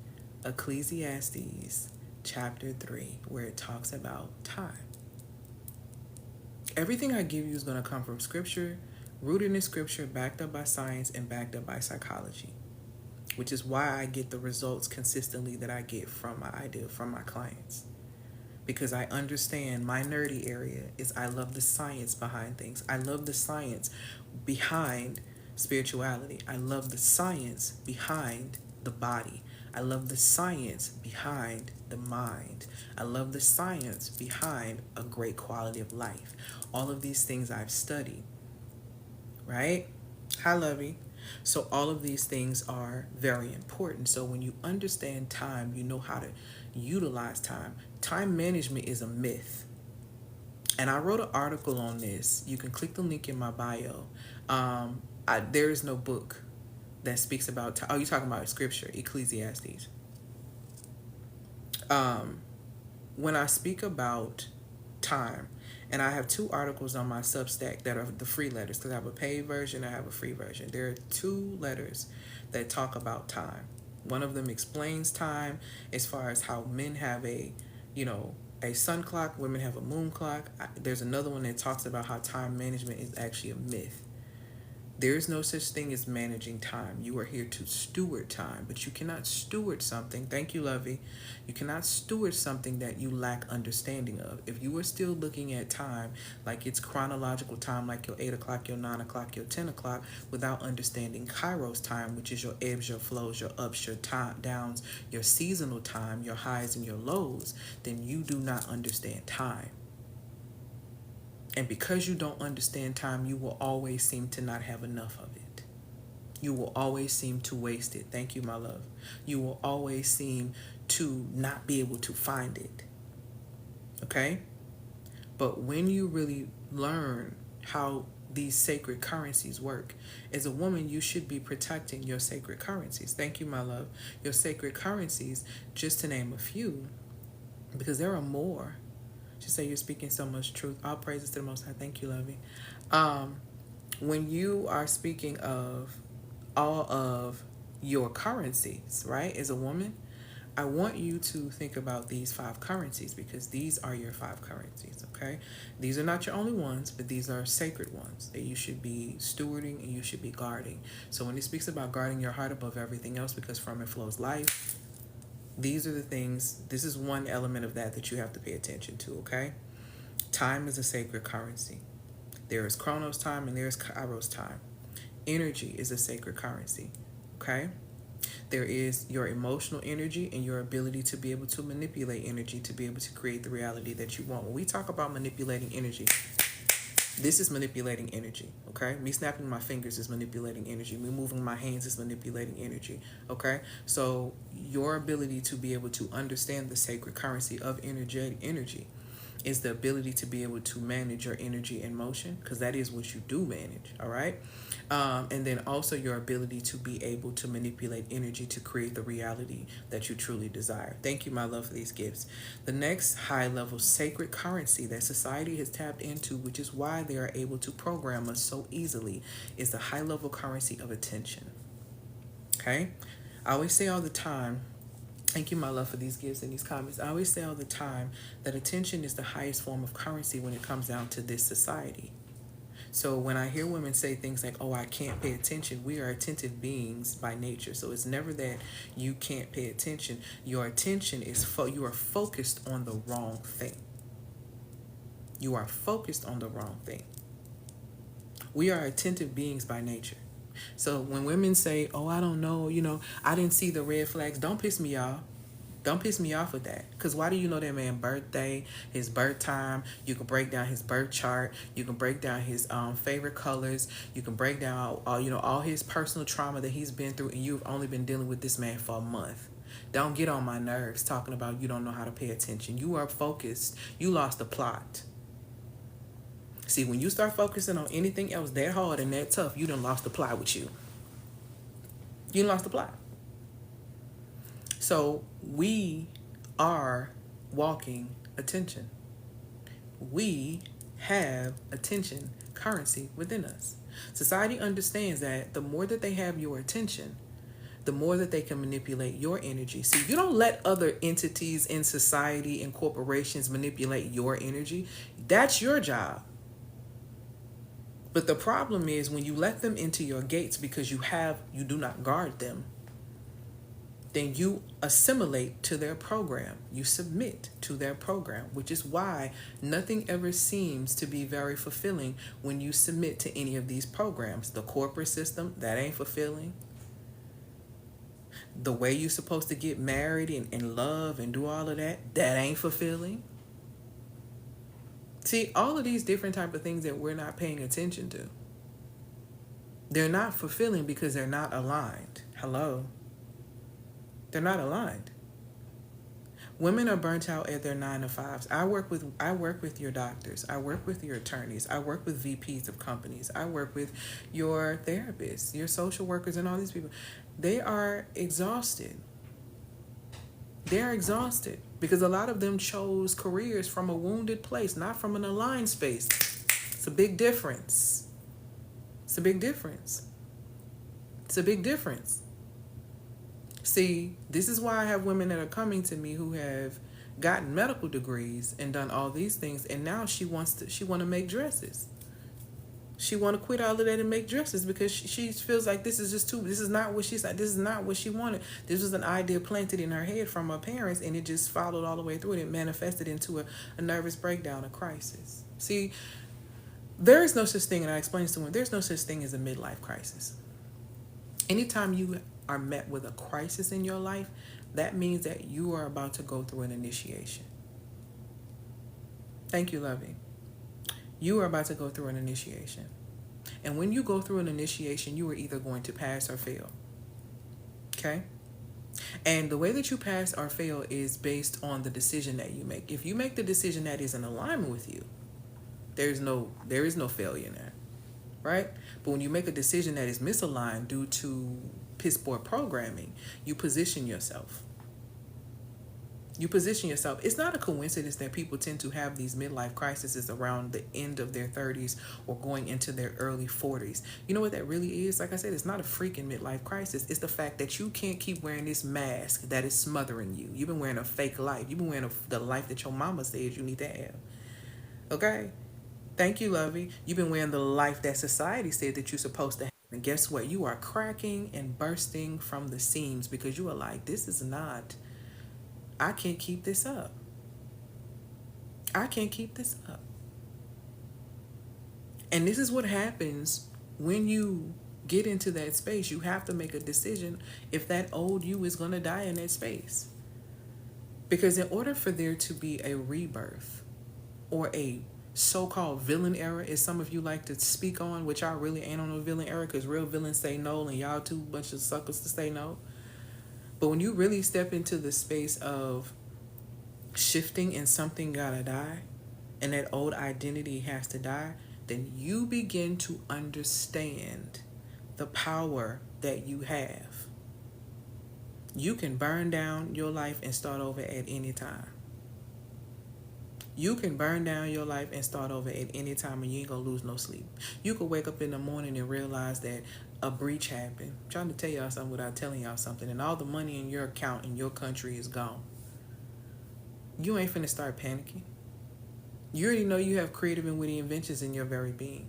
Ecclesiastes chapter 3, where it talks about time. Everything I give you is going to come from scripture, rooted in scripture, backed up by science, and backed up by psychology, which is why I get the results consistently that I get from my clients. Because I understand my nerdy area is I love the science behind things. I love the science behind spirituality. I love the science behind the body. I love the science behind the mind. I love the science behind a great quality of life. All of these things I've studied, right? Hi, Lovey. So all of these things are very important. So when you understand time, you know how to utilize time. Time management is a myth. And I wrote an article on this. You can click the link in my bio. There is no book that speaks about time. Oh, you're talking about scripture, Ecclesiastes. When I speak about time, and I have 2 articles on my Substack that are the free letters, because I have a paid version, I have a free version. There are 2 letters that talk about time. One of them explains time as far as how men have a sun clock, women have a moon clock. There's another one that talks about how time management is actually a myth. There's no such thing as managing time. You are here to steward time, but you cannot steward something. Thank you, Lovey. You cannot steward something that you lack understanding of. If you are still looking at time like it's chronological time, like your 8 o'clock, your 9 o'clock, your 10 o'clock, without understanding Kairos time, which is your ebbs, your flows, your ups, your downs, your seasonal time, your highs and your lows, then you do not understand time. And because you don't understand time, you will always seem to not have enough of it. You will always seem to waste it. Thank you, my love. You will always seem to not be able to find it. Okay? But when you really learn how these sacred currencies work, as a woman, you should be protecting your sacred currencies. Thank you, my love. Your sacred currencies, just to name a few, because there are more. She said, you're speaking so much truth. All praises to the Most High. Thank you, Lovey. When you are speaking of all of your currencies, right, as a woman, I want you to think about these 5 currencies, because these are your 5 currencies, okay? These are not your only ones, but these are sacred ones that you should be stewarding and you should be guarding. So when it speaks about guarding your heart above everything else, because from it flows life, these are the things, this is one element of that you have to pay attention to, okay? Time is a sacred currency. There is Chronos time and there is Kairos time. Energy is a sacred currency, okay? There is your emotional energy and your ability to be able to manipulate energy to be able to create the reality that you want. When we talk about manipulating energy, this is manipulating energy, okay? Me snapping my fingers is manipulating energy. Me moving my hands is manipulating energy, okay? So your ability to be able to understand the sacred currency of energy is the ability to be able to manage your energy and motion, because that is what you do manage, all right? And then also your ability to be able to manipulate energy to create the reality that you truly desire. Thank you, my love, for these gifts. The next high-level sacred currency that society has tapped into, which is why they are able to program us so easily, is the high-level currency of attention, okay? I always say all the time, Thank you, my love, for these gifts and these comments. I always say all the time that attention is the highest form of currency when it comes down to this society. So when I hear women say things like, oh, I can't pay attention, we are attentive beings by nature. So it's never that you can't pay attention. Your attention is, you are focused on the wrong thing. You are focused on the wrong thing. We are attentive beings by nature. So when women say, oh, I don't know, I didn't see the red flags, don't piss me off. Don't piss me off with that. Because why do you know that man's birthday, his birth time? You can break down his birth chart. You can break down his favorite colors. You can break down all his personal trauma that he's been through, and you've only been dealing with this man for a month. Don't get on my nerves talking about you don't know how to pay attention. You are focused. You lost the plot. See, when you start focusing on anything else that hard and that tough, you done lost the plot with you. You done lost the plot. So we are walking attention. We have attention currency within us. Society understands that the more that they have your attention, the more that they can manipulate your energy. See, you don't let other entities in society and corporations manipulate your energy. That's your job. But the problem is when you let them into your gates because you do not guard them, then you assimilate to their program. You submit to their program, which is why nothing ever seems to be very fulfilling when you submit to any of these programs. The corporate system, that ain't fulfilling. The way you're supposed to get married and love and do all of that, that ain't fulfilling. See, all of these different type of things that we're not paying attention to, they're not fulfilling because they're not aligned. Hello. They're not aligned. Women are burnt out at their 9-to-5s. I work with your doctors. I work with your attorneys. I work with VPs of companies. I work with your therapists, your social workers, and all these people. They are exhausted. They're exhausted because a lot of them chose careers from a wounded place, not from an aligned space. It's a big difference. It's a big difference. It's a big difference. See, this is why I have women that are coming to me who have gotten medical degrees and done all these things, and now she want to make dresses. She want to quit all of that and make dresses because she feels like this is not what she said. This is not what she wanted. This was an idea planted in her head from her parents, and it just followed all the way through it. It manifested into a nervous breakdown, a crisis. See, there is no such thing, and I explained to women, there's no such thing as a midlife crisis. Anytime you are met with a crisis in your life, that means that you are about to go through an initiation. Thank you, lovey. You are about to go through an initiation. And when you go through an initiation, you are either going to pass or fail. Okay? And the way that you pass or fail is based on the decision that you make. If you make the decision that is in alignment with you, there is no failure in that. Right? But when you make a decision that is misaligned due to piss poor programming, you position yourself. It's not a coincidence that people tend to have these midlife crises around the end of their 30s or going into their early 40s. You know what that really is? Like I said, it's not a freaking midlife crisis. It's the fact that you can't keep wearing this mask that is smothering you. You've been wearing a fake life. You've been wearing the life that your mama says you need to have. Okay? Thank you, lovey. You've been wearing the life that society said that you're supposed to have. And guess what? You are cracking and bursting from the seams because you are like, I can't keep this up. I can't keep this up. And this is what happens when you get into that space. You have to make a decision if that old you is going to die in that space. Because in order for there to be a rebirth or a so-called villain era, as some of you like to speak on, which I really ain't on no villain era because real villains say no and y'all too bunch of suckers to say no. But when you really step into the space of shifting and something gotta die and that old identity has to die, then you begin to understand the power that you have. You can burn down your life and start over at any time. You can burn down your life and start over at any time and you ain't gonna lose no sleep. You could wake up in the morning and realize that a breach happened. I'm trying to tell y'all something without telling y'all something, and all the money in your account in your country is gone. You ain't finna start panicking. You already know you have creative and witty inventions in your very being.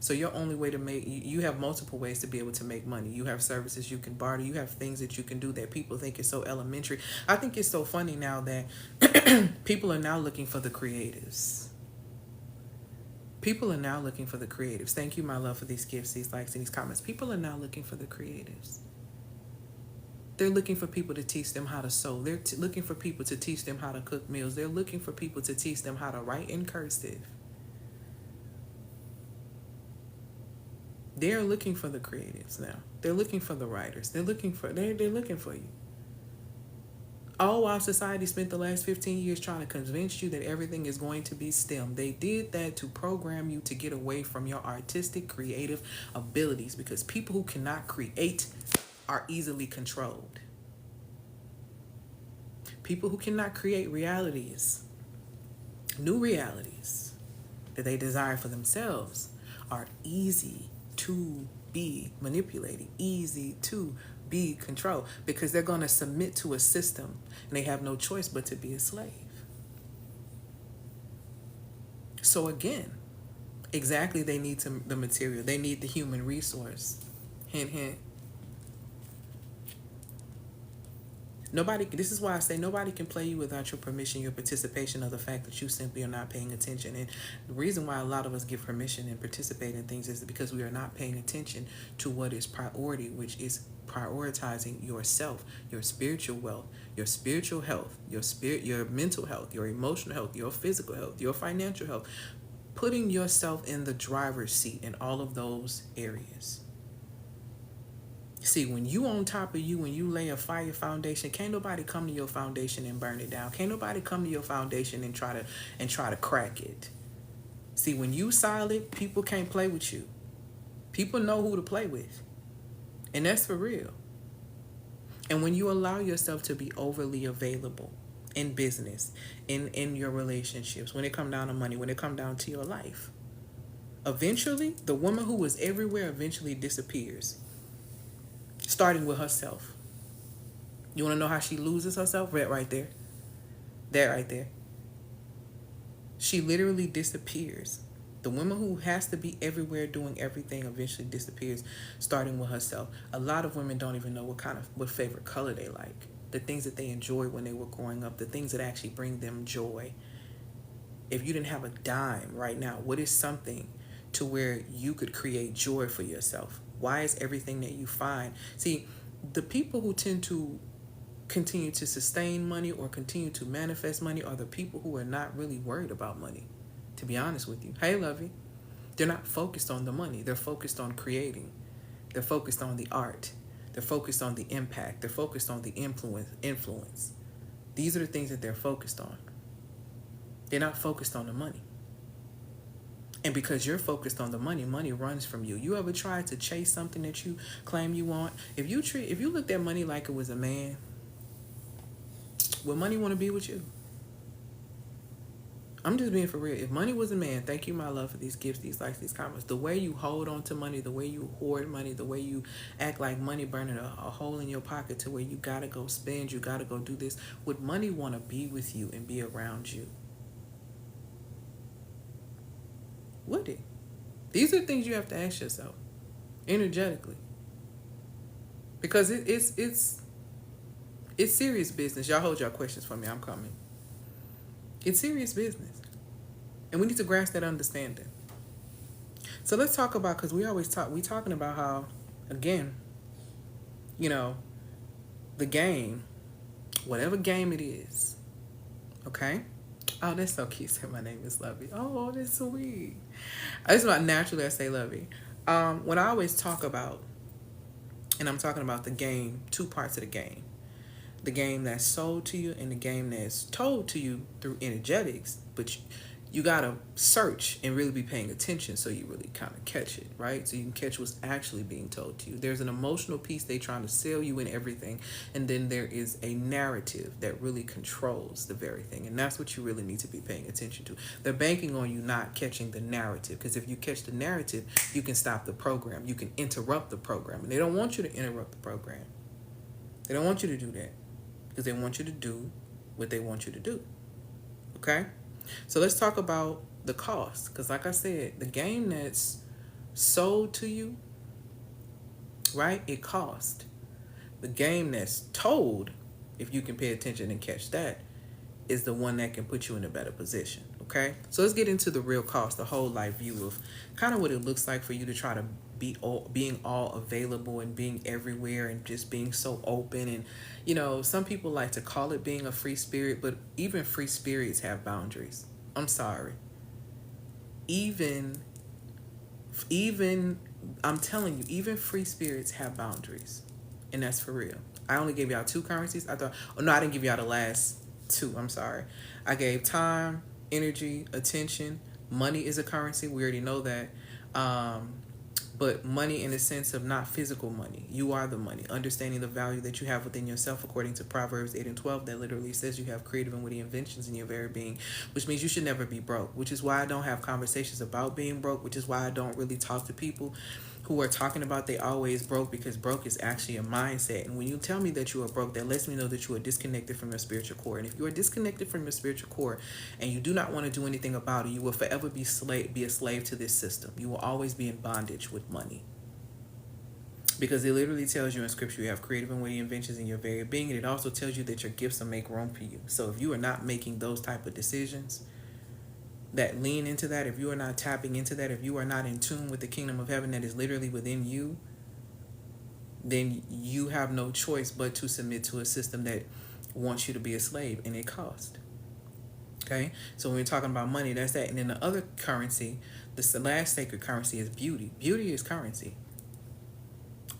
So your only way to make, you have multiple ways to be able to make money. You have services you can barter. You have things that you can do that people think is so elementary. I think it's so funny now that people are now looking for the creatives. People are now looking for the creatives. Thank you, my love, for these gifts, these likes, and these comments. People are now looking for the creatives. They're looking for people to teach them how to sew. They're looking for people to teach them how to cook meals. They're looking for people to teach them how to write in cursive. They're looking for the creatives now. They're looking for the writers. They're looking for you. All while society spent the last 15 years trying to convince you that everything is going to be STEM. They did that to program you to get away from your artistic, creative abilities, because people who cannot create are easily controlled. People who cannot create realities, new realities that they desire for themselves, are easy to be manipulated, easy to be controlled, because they're going to submit to a system and they have no choice but to be a slave. So again, exactly, they need the material. They need the human resource. Hint, hint. This is why I say nobody can play you without your permission, your participation, or the fact that you simply are not paying attention. And the reason why a lot of us give permission and participate in things is because we are not paying attention to what is priority, which is prioritizing yourself, your spiritual wealth, your spiritual health, your mental health, your emotional health, your physical health, your financial health, putting yourself in the driver's seat in all of those areas. See, when you on top of you, when you lay a fire foundation, can't nobody come to your foundation and burn it down. Can't nobody come to your foundation and try to crack it. See, when you solid, people can't play with you. People know who to play with. And that's for real. And when you allow yourself to be overly available in business, in your relationships, when it come down to money, when it come down to your life, eventually, the woman who was everywhere eventually disappears. Starting with herself. You want to know how she loses herself? Right there. That right there. She literally disappears. The woman who has to be everywhere doing everything eventually disappears, starting with herself. A lot of women don't even know what favorite color they like. The things that they enjoyed when they were growing up. The things that actually bring them joy. If you didn't have a dime right now, what is something to where you could create joy for yourself? Why is everything that you find? See, the people who tend to continue to sustain money or continue to manifest money are the people who are not really worried about money, to be honest with you. Hey, lovey. They're not focused on the money. They're focused on creating. They're focused on the art. They're focused on the impact. They're focused on the influence. These are the things that they're focused on. They're not focused on the money. And because you're focused on the money, money runs from you. You ever tried to chase something that you claim you want? If you looked at money like it was a man, would money want to be with you? I'm just being for real. If money was a man, thank you, my love, for these gifts, these likes, these comments. The way you hold on to money, the way you hoard money, the way you act like money burning a hole in your pocket to where you gotta go spend, you gotta go do this. Would money want to be with you and be around you? Would it? These are things you have to ask yourself energetically, because it's serious business. Y'all hold your questions for me. I'm coming. It's serious business, and we need to grasp that understanding. So let's talk about, because we talking about how, again, the game, whatever game it is, okay. Oh, that's so cute. Say my name is Lovey. Oh, that's sweet. That's about naturally I say Lovey. When I always talk about, and I'm talking about the game, two parts of the game. The game that's sold to you and the game that's told to you through energetics. But you got to search and really be paying attention so you really kind of catch it, right? So you can catch what's actually being told to you. There's an emotional piece they trying to sell you in everything, and then there is a narrative that really controls the very thing, and that's what you really need to be paying attention to. They're banking on you not catching the narrative, because if you catch the narrative, you can stop the program. You can interrupt the program, and they don't want you to interrupt the program. They don't want you to do that because they want you to do what they want you to do, okay? So let's talk about the cost, because like I said, the game that's sold to you, right, it cost. The game that's told, if you can pay attention and catch that, is the one that can put you in a better position, okay? So let's get into the real cost, the whole life view of kind of what it looks like for you to try to being all available and being everywhere and just being so open. And you know, some people like to call it being a free spirit, but even free spirits have boundaries. I'm sorry. Even I'm telling you, even free spirits have boundaries, and that's for real. I only gave y'all 2 currencies. I didn't give y'all the last 2. I'm sorry. I gave time, energy, attention. Money is a currency. We already know that. But money in the sense of not physical money. You are the money. Understanding the value that you have within yourself, according to Proverbs 8 and 12, that literally says you have creative and witty inventions in your very being, which means you should never be broke, which is why I don't have conversations about being broke, which is why I don't really talk to people who are talking about they always broke, because broke is actually a mindset. And when you tell me that you are broke, that lets me know that you are disconnected from your spiritual core. And if you are disconnected from your spiritual core and you do not want to do anything about it, you will forever be a slave to this system. You will always be in bondage with money. Because it literally tells you in scripture you have creative and witty inventions in your very being, and it also tells you that your gifts will make room for you. So if you are not making those type of decisions that lean into that, if you are not tapping into that, if you are not in tune with the kingdom of heaven that is literally within you, then you have no choice but to submit to a system that wants you to be a slave, and it costs. Okay, so when we're talking about money, that's that. And then the other currency, the last sacred currency, is beauty. Beauty is currency.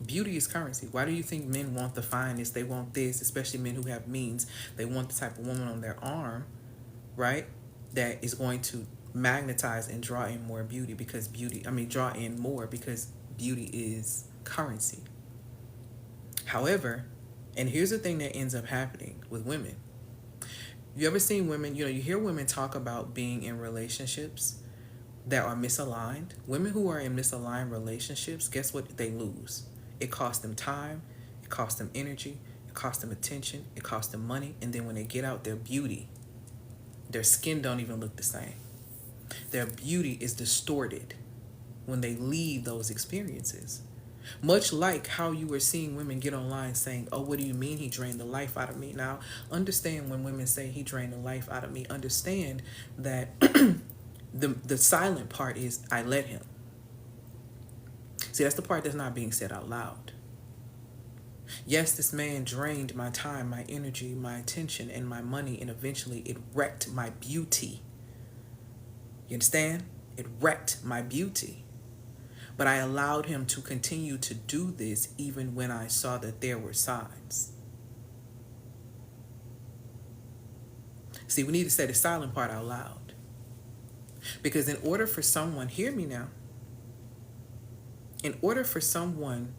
Beauty is currency. Why do you think men want the finest? They want this, especially men who have means. They want the type of woman on their arm, right, that is going to magnetize and draw in more beauty, because draw in more because beauty is currency. However, and here's the thing that ends up happening with women. You ever seen women, you hear women talk about being in relationships that are misaligned. Women who are in misaligned relationships, guess what they lose? It costs them time, it costs them energy, it costs them attention, it costs them money, and then when they get out, their beauty, their skin don't even look the same. Their beauty is distorted when they leave those experiences. Much like how you were seeing women get online saying, oh, what do you mean he drained the life out of me? Now, understand, when women say he drained the life out of me, understand that the silent part is I let him. See, that's the part that's not being said out loud. Yes, this man drained my time, my energy, my attention, and my money, and eventually it wrecked my beauty. You understand? It wrecked my beauty. But I allowed him to continue to do this even when I saw that there were signs. See, we need to say the silent part out loud. Because in order for someone, hear me now, in order for someone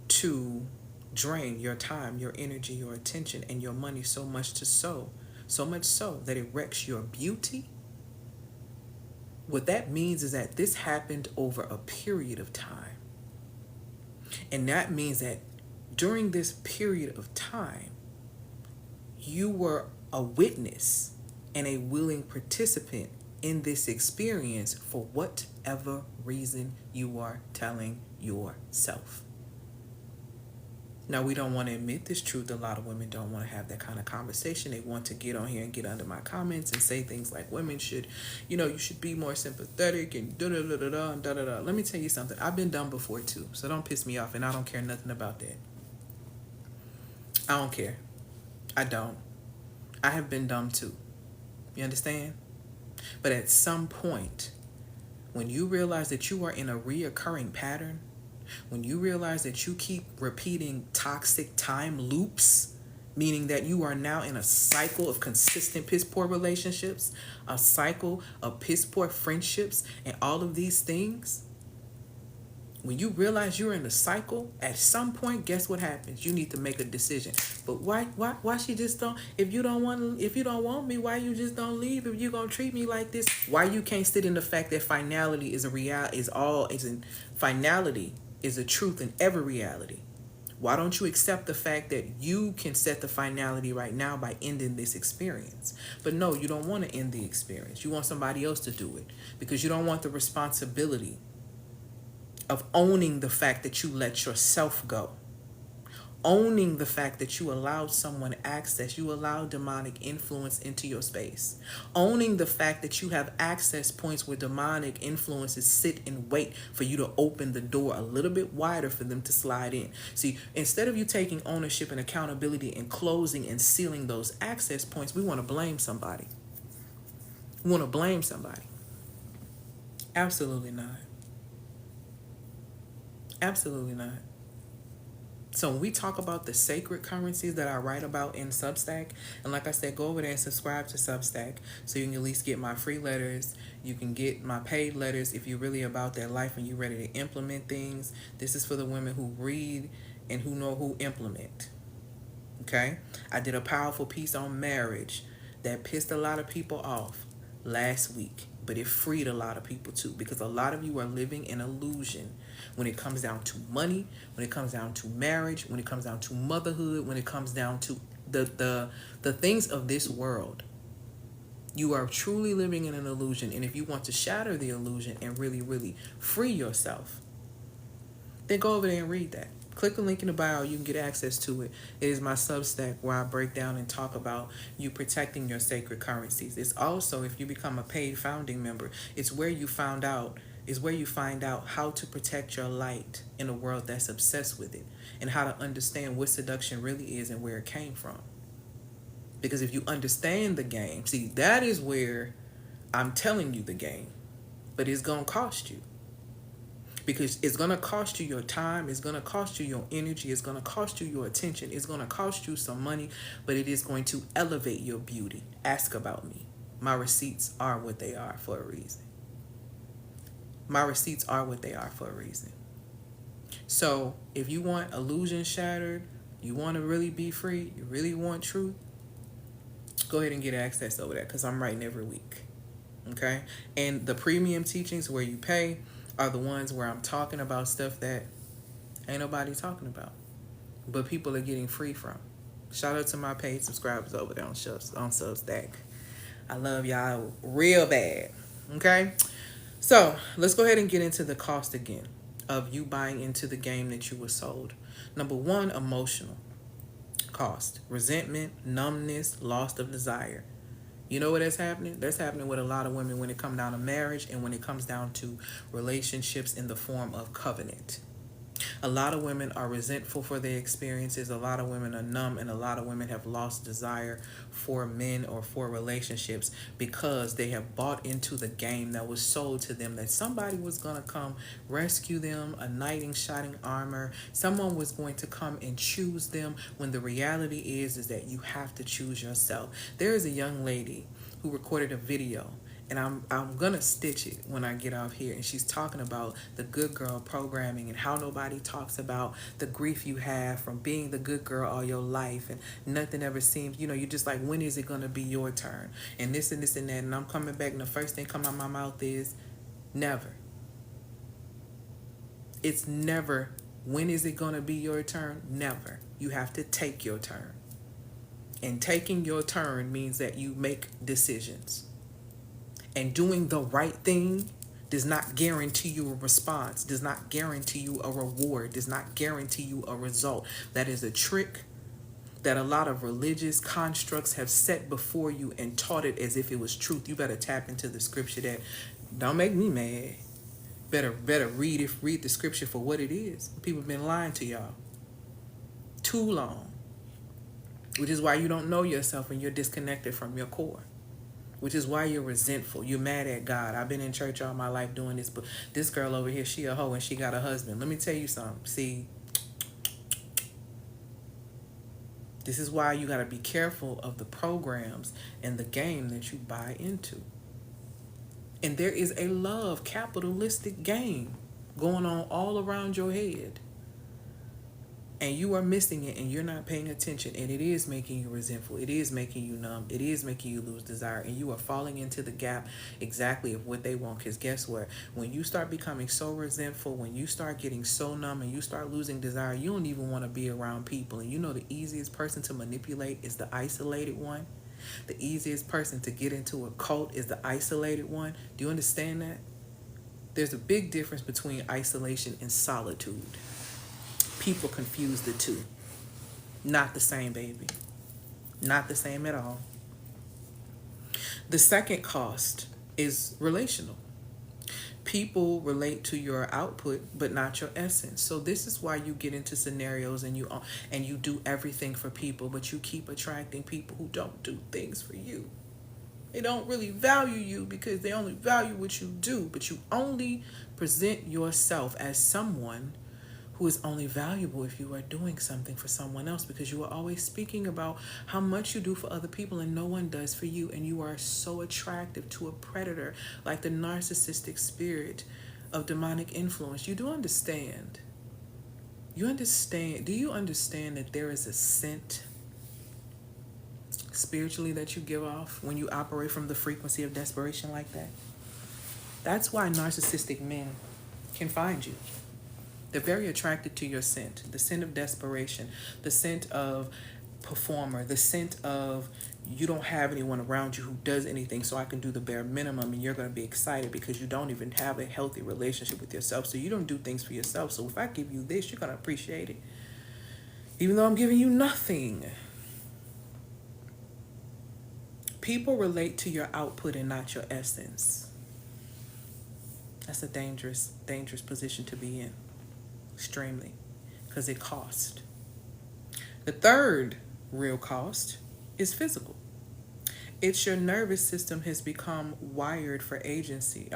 to drain your time, your energy, your attention, and your money so much so that it wrecks your beauty, what that means is that this happened over a period of time. And that means that during this period of time, you were a witness and a willing participant in this experience for whatever reason you are telling yourself. Now, we don't want to admit this truth. A lot of women don't want to have that kind of conversation. They want to get on here and get under my comments and say things like women should, you should be more sympathetic and da-da-da-da-da and da-da-da. Let me tell you something. I've been dumb before too, so don't piss me off, and I don't care nothing about that. I don't care. I don't. I have been dumb too. You understand? But at some point, when you realize that you are in a reoccurring pattern, when you realize that you keep repeating toxic time loops meaning that you are now in a cycle of consistent piss poor relationships, a cycle of piss poor friendships, and all of these things. When you realize you're in a cycle, at some point, guess what happens? You need to make a decision. But why she just don't? If you don't want me, why you just don't leave? If you gonna treat me like this, why you can't sit in the fact that finality is a finality is a truth in every reality? Why don't you accept the fact that you can set the finality right now by ending this experience? But no, you don't want to end the experience. You want somebody else to do it because you don't want the responsibility of owning the fact that you let yourself go. Owning the fact that you allowed someone access, you allowed demonic influence into your space. Owning the fact that you have access points where demonic influences sit and wait for you to open the door a little bit wider for them to slide in. See, instead of you taking ownership and accountability and closing and sealing those access points, we want to blame somebody. We want to blame somebody. Absolutely not. Absolutely not. So when we talk about the sacred currencies that I write about in Substack, and like I said, go over there and subscribe to Substack so you can at least get my free letters. You can get my paid letters if you're really about that life and you're ready to implement things. This is for the women who read and who know who implement. Okay? I did a powerful piece on marriage that pissed a lot of people off last week, but it freed a lot of people too, because a lot of you are living in illusion when it comes down to money, when it comes down to marriage, when it comes down to motherhood, when it comes down to the things of this world. You are truly living in an illusion, and if you want to shatter the illusion and really, really free yourself, then go over there and read that. Click the link in the bio. You can get access to it. It is my Substack where I break down and talk about you protecting your sacred currencies. It's also, if you become a paid founding member, it's where you find out how to protect your light in a world that's obsessed with it, and how to understand what seduction really is and where it came from. Because if you understand the game, see, that is where I'm telling you the game, but it's going to cost you. Because it's going to cost you your time, it's going to cost you your energy, it's going to cost you your attention, it's going to cost you some money, but it is going to elevate your beauty. Ask about me. My receipts are what they are for a reason. My receipts are what they are for a reason. So if you want illusion shattered, you want to really be free, you really want truth, go ahead and get access over there, because I'm writing every week. Okay? And the premium teachings where you pay are the ones where I'm talking about stuff that ain't nobody talking about, but people are getting free from. Shout out to my paid subscribers over there on Substack. I love y'all real bad. Okay? So let's go ahead and get into the cost again of you buying into the game that you were sold. Number one, emotional cost. Resentment, numbness, loss of desire. You know what that's happening? That's happening with a lot of women when it comes down to marriage and when it comes down to relationships in the form of covenant. A lot of women are resentful for their experiences. A lot of women are numb, and a lot of women have lost desire for men or for relationships because they have bought into the game that was sold to them, that somebody was going to come rescue them, a knight in shining armor. Someone was going to come and choose them, when the reality is that you have to choose yourself. There is a young lady who recorded a video, and I'm gonna stitch it when I get off here, and she's talking about the good girl programming and how nobody talks about the grief you have from being the good girl all your life, and nothing ever seems, you're just like, when is it gonna be your turn, and this and this and that, and I'm coming back and the first thing come out my mouth is never. It's never. When is it gonna be your turn? Never. You have to take your turn, and taking your turn means that you make decisions. And doing the right thing does not guarantee you a response, does not guarantee you a reward, does not guarantee you a result. That is a trick that a lot of religious constructs have set before you and taught it as if it was truth. You better tap into the scripture that don't make me mad. Better read the scripture for what it is. People have been lying to y'all too long, which is why you don't know yourself and you're disconnected from your core. Which is why you're resentful. You're mad at God. I've been in church all my life doing this, but this girl over here, she a hoe and she got a husband. Let me tell you something. See, This is why you got to be careful of the programs and the game that you buy into. And there is a love capitalistic game going on all around your head. And you are missing it and you're not paying attention. And it is making you resentful. It is making you numb. It is making you lose desire. And you are falling into the gap exactly of what they want. Because guess what? When you start becoming so resentful, when you start getting so numb and you start losing desire, you don't even want to be around people. And you know the easiest person to manipulate is the isolated one. The easiest person to get into a cult is the isolated one. Do you understand that? There's a big difference between isolation and solitude. People confuse the two. Not the same, baby. Not the same at all. The second cost is relational. People relate to your output but not your essence. So this is why you get into scenarios and you do everything for people, but you keep attracting people who don't do things for you. They don't really value you because they only value what you do, but you only present yourself as someone who is only valuable if you are doing something for someone else, because you are always speaking about how much you do for other people and no one does for you. And you are so attractive to a predator, like the narcissistic spirit of demonic influence. You do understand. You understand. Do you understand that there is a scent spiritually that you give off when you operate from the frequency of desperation like that? That's why narcissistic men can find you. They're very attracted to your scent, the scent of desperation, the scent of performer, the scent of you don't have anyone around you who does anything, so I can do the bare minimum, and you're going to be excited because you don't even have a healthy relationship with yourself, so you don't do things for yourself. So if I give you this, you're going to appreciate it, even though I'm giving you nothing. People relate to your output and not your essence. That's a dangerous, dangerous position to be in. Extremely, because it costs. The third real cost is physical. It's your nervous system has become wired for urgency.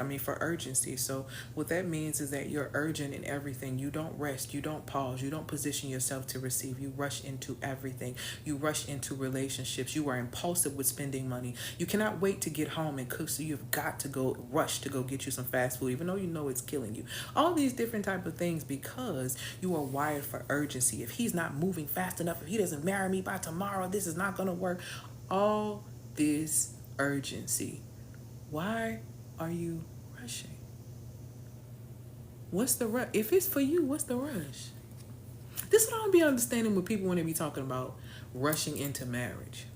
So what that means is that you're urgent in everything. You don't rest, you don't pause, you don't position yourself to receive. You rush into everything. You rush into relationships. You are impulsive with spending money. You cannot wait to get home and cook, so you've got to go rush to go get you some fast food, even though you know it's killing you. All these different type of things because you are wired for urgency. If he's not moving fast enough, if he doesn't marry me by tomorrow, this is not going to work. All this urgency. Why are you rushing? What's the rush? If it's for you, what's the rush? This is what I don't be understanding with people when they be talking about rushing into marriage.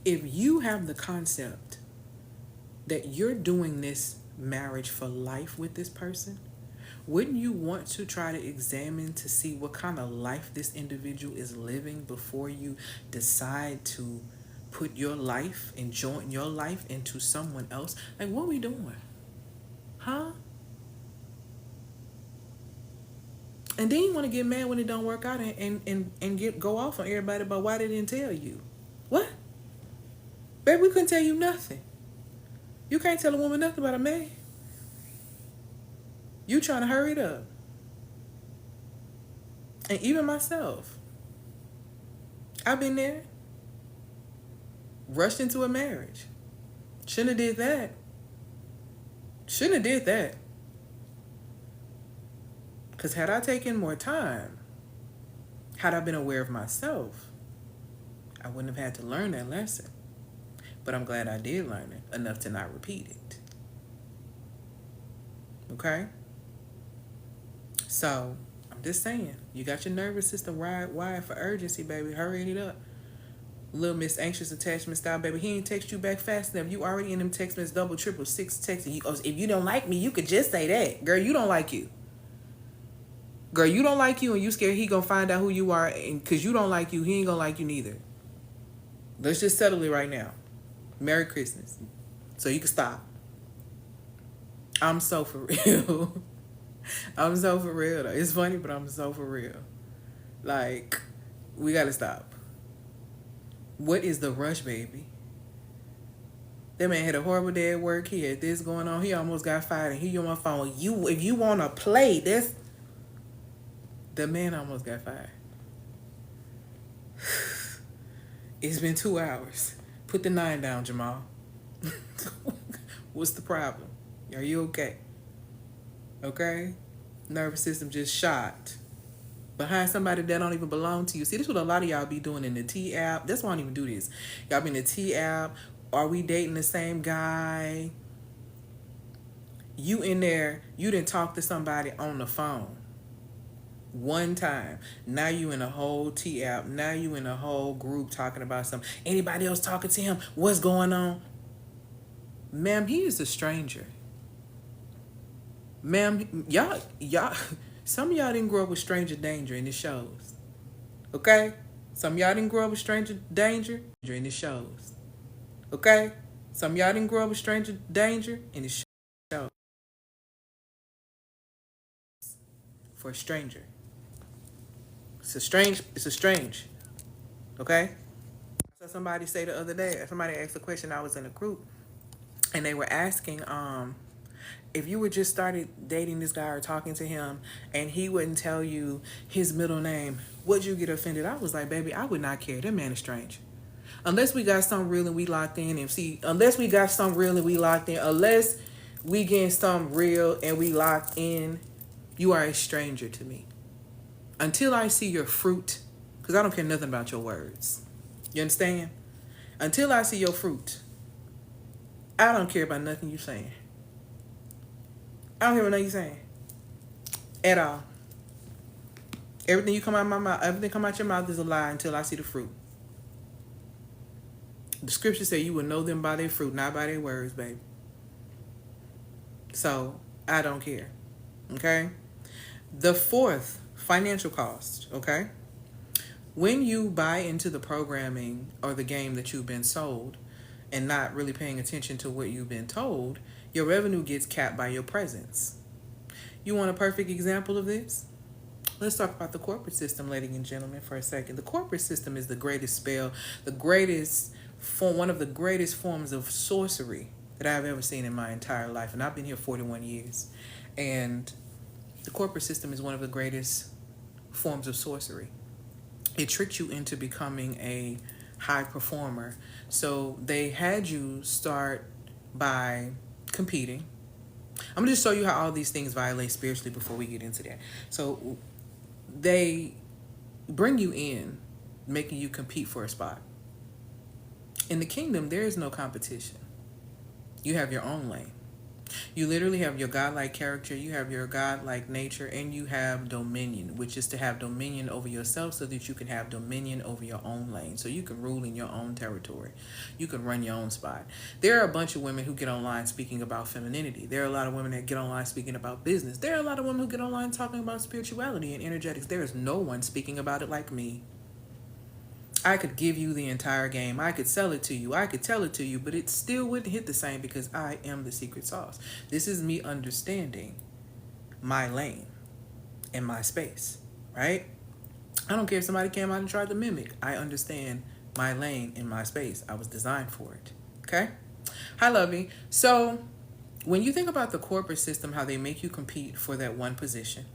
If you have the concept that you're doing this marriage for life with this person, wouldn't you want to try to examine to see what kind of life this individual is living before you decide to put your life and join your life into someone else? Like, what are we doing? Huh? And then you want to get mad when it don't work out and go off on everybody about why they didn't tell you. What? Baby, we couldn't tell you nothing. You can't tell a woman nothing about a man. You trying to hurry it up. And even myself, I've been there. Rushed into a marriage. Shouldn't have did that. Because had I taken more time, had I been aware of myself, I wouldn't have had to learn that lesson. But I'm glad I did learn it enough to not repeat it. Okay? So, I'm just saying, you got your nervous system wired for urgency, baby. Hurry it up. Little Miss Anxious Attachment Style, baby. He ain't text you back fast enough. You already in them text messages, double, triple, six texting. If you don't like me, you could just say that. Girl, you don't like you. Girl, you don't like you and you scared he gonna find out who you are, and because you don't like you, he ain't gonna like you neither. Let's just settle it right now. Merry Christmas. So you can stop. I'm so for real. I'm so for real though. It's funny, but I'm so for real. Like, we gotta stop. What is the rush, baby? That man had a horrible day at work. He had this going on. He almost got fired. And he on my phone. If you want to play this, the man almost got fired. It's been 2 hours. Put the 9 down, Jamal. What's the problem? Are you okay? Okay? Nervous system just shot behind somebody that don't even belong to you. See, this is what a lot of y'all be doing in the T app. That's why I don't even do this. Y'all be in the T app. Are we dating the same guy? You in there, you didn't talk to somebody on the phone one time. Now you in a whole T app. Now you in a whole group talking about something. Anybody else talking to him? What's going on? Ma'am, he is a stranger. Ma'am, y'all, some of y'all didn't grow up with stranger danger and it shows. Okay? Some of y'all didn't grow up with stranger danger and it shows. Okay? Some of y'all didn't grow up with stranger danger and it shows. For a stranger. It's a strange. Okay? I saw somebody say the other day, somebody asked a question, I was in a group, and they were asking, if you would just started dating this guy or talking to him and he wouldn't tell you his middle name, would you get offended? I was like, baby, I would not care. That man is strange. Unless we got something real and we locked in unless we got something real and we locked in, unless we getting something real and we locked in, you are a stranger to me. Until I see your fruit, because I don't care nothing about your words. You understand? Until I see your fruit, I don't care about nothing you saying. I don't hear what nothing you saying. At all. Everything come out my mouth, everything come out your mouth is a lie until I see the fruit. The scripture say you will know them by their fruit, not by their words, baby. So I don't care. Okay? The fourth, financial cost, okay? When you buy into the programming or the game that you've been sold and not really paying attention to what you've been told, your revenue gets capped by your presence. You want a perfect example of this? Let's talk about the corporate system, ladies and gentlemen, for a second. The corporate system is the greatest spell, one of the greatest forms of sorcery that I've ever seen in my entire life. And I've been here 41 years. And the corporate system is one of the greatest forms of sorcery. It tricked you into becoming a high performer. So they had you start by competing. I'm going to just show you how all these things violate spiritually before we get into that. So they bring you in, making you compete for a spot. In the kingdom, there is no competition. You have your own lane. You literally have your godlike character, you have your godlike nature, and you have dominion, which is to have dominion over yourself so that you can have dominion over your own lane. So you can rule in your own territory. You can run your own spot. There are a bunch of women who get online speaking about femininity. There are a lot of women that get online speaking about business. There are a lot of women who get online talking about spirituality and energetics. There is no one speaking about it like me. I could give you the entire game. I could sell it to you. I could tell it to you, but it still wouldn't hit the same because I am the secret sauce. This is me understanding my lane and my space, right? I don't care if somebody came out and tried to mimic. I understand my lane and my space. I was designed for it, okay? Hi, Lovey. So when you think about the corporate system, how they make you compete for that one position,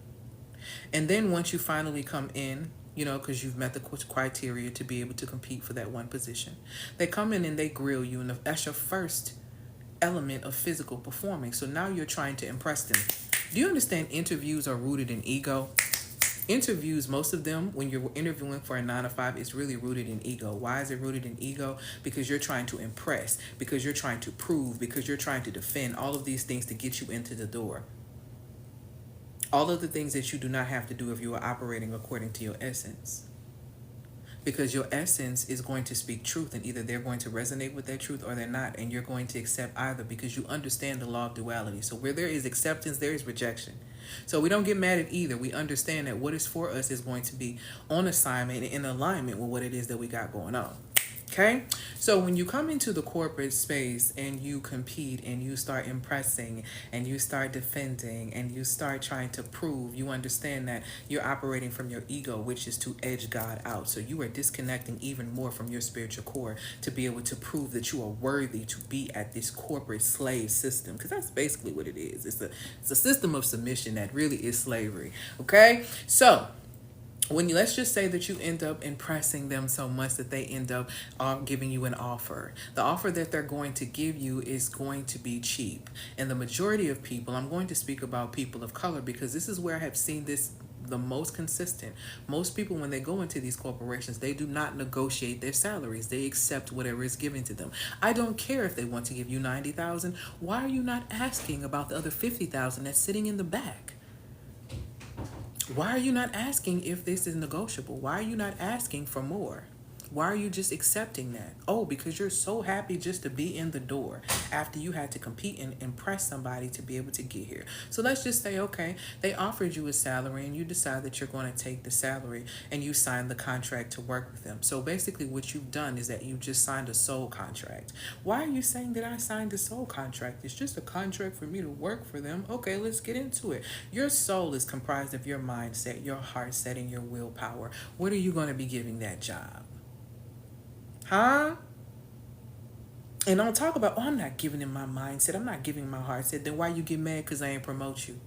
and then once you finally come in, because you've met the criteria to be able to compete for that one position. They come in and they grill you, and that's your first element of physical performing. So now you're trying to impress them. Do you understand interviews are rooted in ego? Interviews, most of them, when you're interviewing for a 9-to-5, is really rooted in ego. Why is it rooted in ego? Because you're trying to impress, because you're trying to prove, because you're trying to defend, all of these things to get you into the door. All of the things that you do not have to do if you are operating according to your essence. Because your essence is going to speak truth, and either they're going to resonate with that truth or they're not, and you're going to accept either because you understand the law of duality. So where there is acceptance, there is rejection. So we don't get mad at either. We understand that what is for us is going to be on assignment and in alignment with what it is that we got going on. Okay, so when you come into the corporate space and you compete and you start impressing and you start defending and you start trying to prove, you understand that you're operating from your ego, which is to edge God out. So you are disconnecting even more from your spiritual core to be able to prove that you are worthy to be at this corporate slave system, because that's basically what it is. It's a system of submission that really is slavery. Okay, so when you, let's just say that you end up impressing them so much that they end up giving you an offer. The offer that they're going to give you is going to be cheap. And the majority of people, I'm going to speak about people of color because this is where I have seen this the most consistent. Most people, when they go into these corporations, they do not negotiate their salaries. They accept whatever is given to them. I don't care if they want to give you 90,000. Why are you not asking about the other 50,000 that's sitting in the back? Why are you not asking if this is negotiable? Why are you not asking for more? Why are you just accepting that? Oh, because you're so happy just to be in the door after you had to compete and impress somebody to be able to get here. So let's just say, okay, they offered you a salary and you decide that you're going to take the salary and you sign the contract to work with them. So basically what you've done is that you just signed a soul contract. Why are you saying that I signed a soul contract? It's just a contract for me to work for them. Okay, let's get into it. Your soul is comprised of your mindset, your heart set, and your willpower. What are you going to be giving that job? Huh? And don't talk about, oh, I'm not giving him my mindset. I'm not giving my heart set. Then why you get mad because I ain't promote you?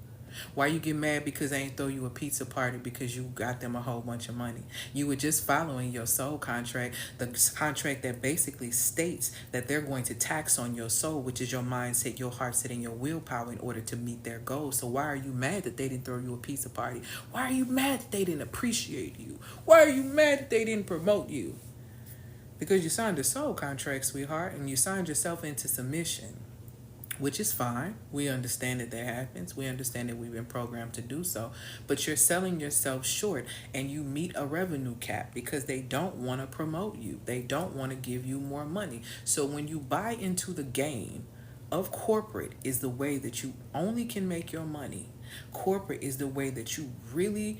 Why you get mad because I ain't throw you a pizza party because you got them a whole bunch of money? You were just following your soul contract, the contract that basically states that they're going to tax on your soul, which is your mindset, your heart set, and your willpower in order to meet their goals. So why are you mad that they didn't throw you a pizza party? Why are you mad that they didn't appreciate you? Why are you mad that they didn't promote you? Because you signed a soul contract, sweetheart, and you signed yourself into submission, which is fine. We understand that happens. We understand that we've been programmed to do so. But you're selling yourself short, and you meet a revenue cap because they don't want to promote you. They don't want to give you more money. So when you buy into the game of corporate is the way that you only can make your money. Corporate is the way that you really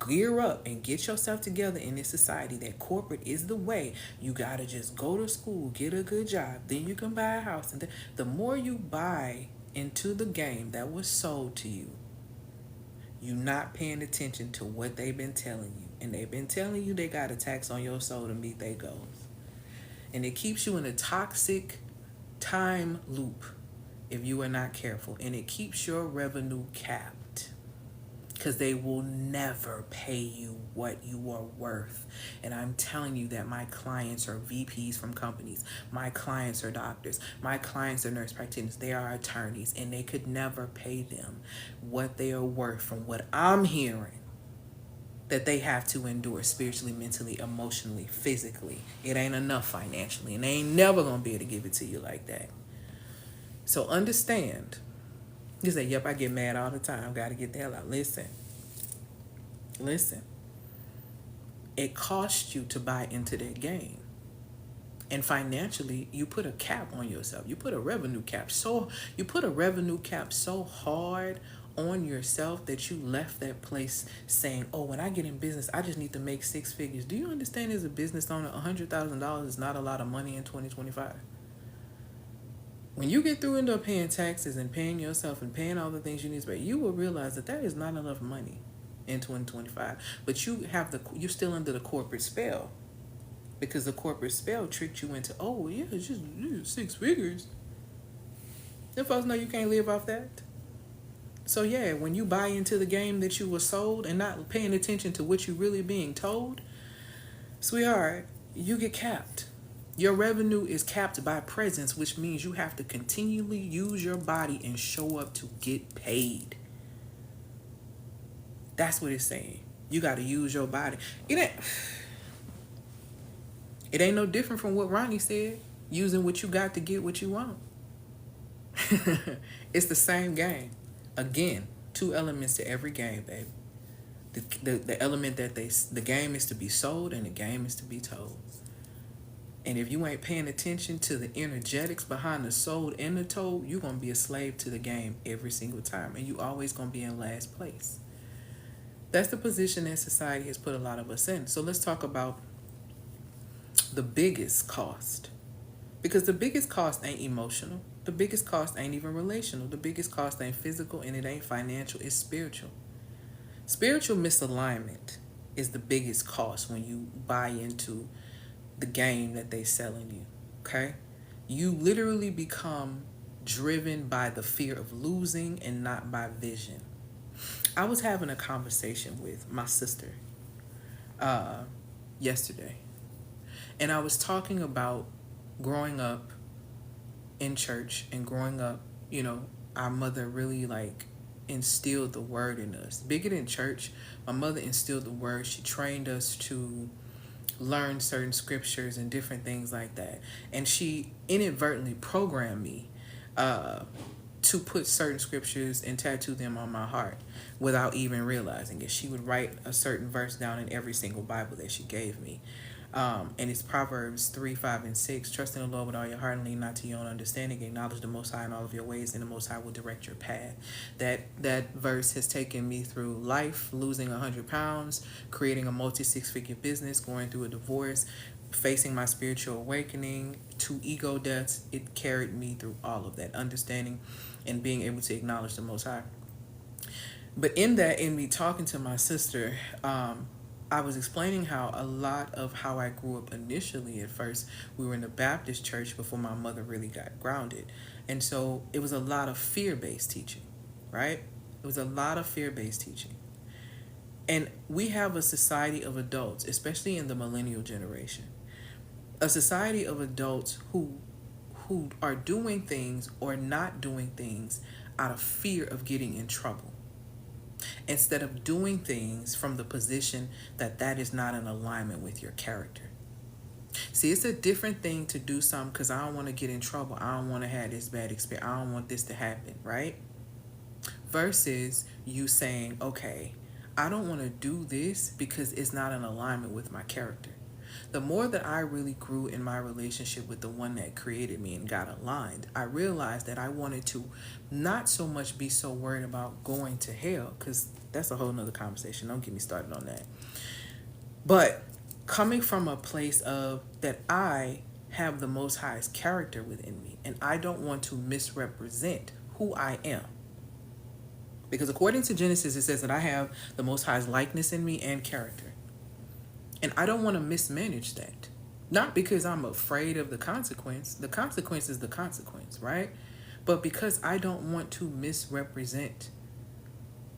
gear up and get yourself together in this society. That corporate is the way. You gotta just go to school, get a good job, then you can buy a house. And the more you buy into the game that was sold to you, you're not paying attention to what they've been telling you. And they've been telling you they got a tax on your soul to meet their goals. And it keeps you in a toxic time loop if you are not careful, and it keeps your revenue capped because they will never pay you what you are worth. And I'm telling you that my clients are VPs from companies, my clients are doctors, my clients are nurse practitioners, they are attorneys, and they could never pay them what they are worth from what I'm hearing that they have to endure spiritually, mentally, emotionally, physically. It ain't enough financially, and they ain't never gonna be able to give it to you like that. So understand. You say, yep, I get mad all the time. Got to get the hell out. Listen. It costs you to buy into that game. And financially, you put a cap on yourself. You put a revenue cap. So you put a revenue cap so hard on yourself that you left that place saying, oh, when I get in business, I just need to make 6 figures. Do you understand as a business owner, $100,000 is not a lot of money in 2025? When you get through end up paying taxes and paying yourself and paying all the things you need to pay, you will realize that is not enough money in 2025. But you're still under the corporate spell, because the corporate spell tricked you into, oh yeah, it's just 6 figures. Them folks know you can't live off that. So yeah, when you buy into the game that you were sold and not paying attention to what you're really being told, sweetheart, you get capped. Your revenue is capped by presence, which means you have to continually use your body and show up to get paid. That's what it's saying. You got to use your body. It ain't no different from what Ronnie said, using what you got to get what you want. It's the same game. Again, 2 elements to every game, baby. The element that the game is to be sold and the game is to be told. And if you ain't paying attention to the energetics behind the sold and the told, you're going to be a slave to the game every single time. And you always going to be in last place. That's the position that society has put a lot of us in. So let's talk about the biggest cost. Because the biggest cost ain't emotional. The biggest cost ain't even relational. The biggest cost ain't physical, and it ain't financial. It's spiritual. Spiritual misalignment is the biggest cost when you buy into the game that they selling you. Okay? You literally become driven by the fear of losing and not by vision. I was having a conversation with my sister, uh, yesterday. And I was talking about growing up in church and growing up, our mother really like instilled the word in us. Bigger than church, my mother instilled the word. She trained us to learn certain scriptures and different things like that. And she inadvertently programmed me uh, to put certain scriptures and tattoo them on my heart without even realizing it. She would write a certain verse down in every single Bible that she gave me. And it's Proverbs 3, 5, and 6. Trust in the Lord with all your heart and lean not to your own understanding. Acknowledge the Most High in all of your ways, and the Most High will direct your path. That verse has taken me through life, losing 100 pounds, creating a multi-six-figure business, going through a divorce, facing my spiritual awakening, 2 ego deaths. It carried me through all of that, understanding and being able to acknowledge the Most High. But in me talking to my sister, I was explaining how a lot of how I grew up initially. At first, we were in the Baptist church before my mother really got grounded. And so it was a lot of fear-based teaching, right? It was a lot of fear-based teaching. And we have a society of adults, especially in the millennial generation, a society of adults who are doing things or not doing things out of fear of getting in trouble, instead of doing things from the position that is not in alignment with your character. See, it's a different thing to do something because I don't want to get in trouble. I don't want to have this bad experience. I don't want this to happen, right? Versus you saying, okay, I don't want to do this because it's not in alignment with my character. The more that I really grew in my relationship with the one that created me and got aligned, I realized that I wanted to not so much be so worried about going to hell, because that's a whole nother conversation. Don't get me started on that. But coming from a place of that I have the Most High's character within me, and I don't want to misrepresent who I am. Because according to Genesis, it says that I have the Most High's likeness in me and character. And I don't want to mismanage that. Not because I'm afraid of the consequence. The consequence is the consequence, right? But because I don't want to misrepresent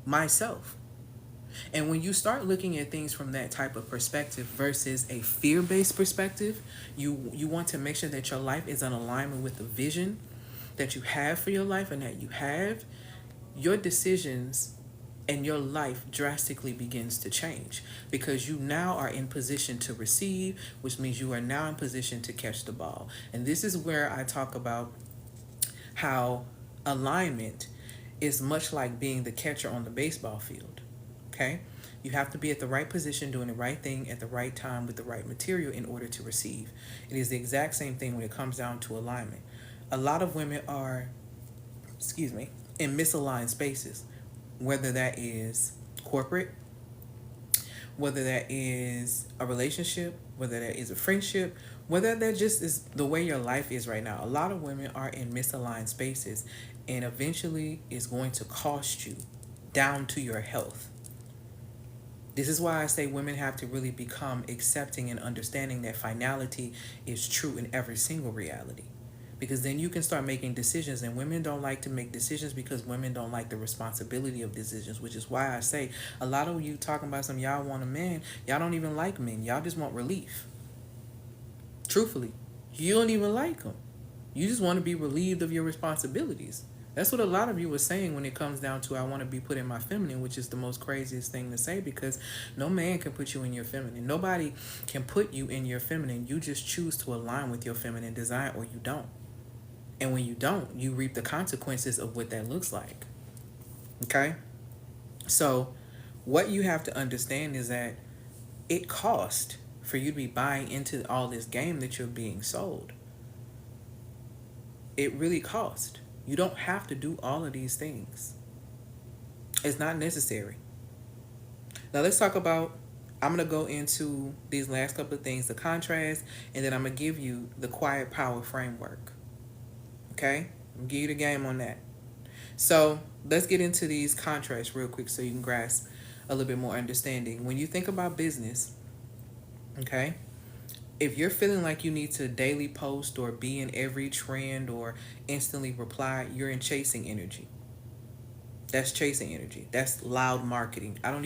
myself. And when you start looking at things from that type of perspective versus a fear-based perspective, you want to make sure that your life is in alignment with the vision that you have for your life and that you have, your decisions and your life drastically begins to change because you now are in position to receive, which means you are now in position to catch the ball. And this is where I talk about how alignment is much like being the catcher on the baseball field. Okay? You have to be at the right position, doing the right thing at the right time with the right material in order to receive. It is the exact same thing when it comes down to alignment. A lot of women are, in misaligned spaces. Whether that is corporate, whether that is a relationship, whether that is a friendship, whether that just is the way your life is right now. A lot of women are in misaligned spaces, and eventually it's going to cost you down to your health. This is why I say women have to really become accepting and understanding that finality is true in every single reality. Because then you can start making decisions, and women don't like to make decisions because women don't like the responsibility of decisions, which is why I say a lot of you talking about some y'all want a man, y'all don't even like men. Y'all just want relief. Truthfully, you don't even like them. You just want to be relieved of your responsibilities. That's what a lot of you were saying when it comes down to I want to be put in my feminine, which is the most craziest thing to say because no man can put you in your feminine. Nobody can put you in your feminine. You just choose to align with your feminine design or you don't. And when you don't, you reap the consequences of what that looks like. Okay? So what you have to understand is that it costs for you to be buying into all this game that you're being sold. It really costs. You don't have to do all of these things. It's not necessary. Now let's talk about, I'm going to go into these last couple of things, the contrast, and then I'm going to give you the quiet power framework. Okay? I'll give you the game on that. So let's get into these contrasts real quick so you can grasp a little bit more understanding. When you think about business, okay, if you're feeling like you need to daily post or be in every trend or instantly reply, you're in chasing energy. That's chasing energy. That's loud marketing. I don't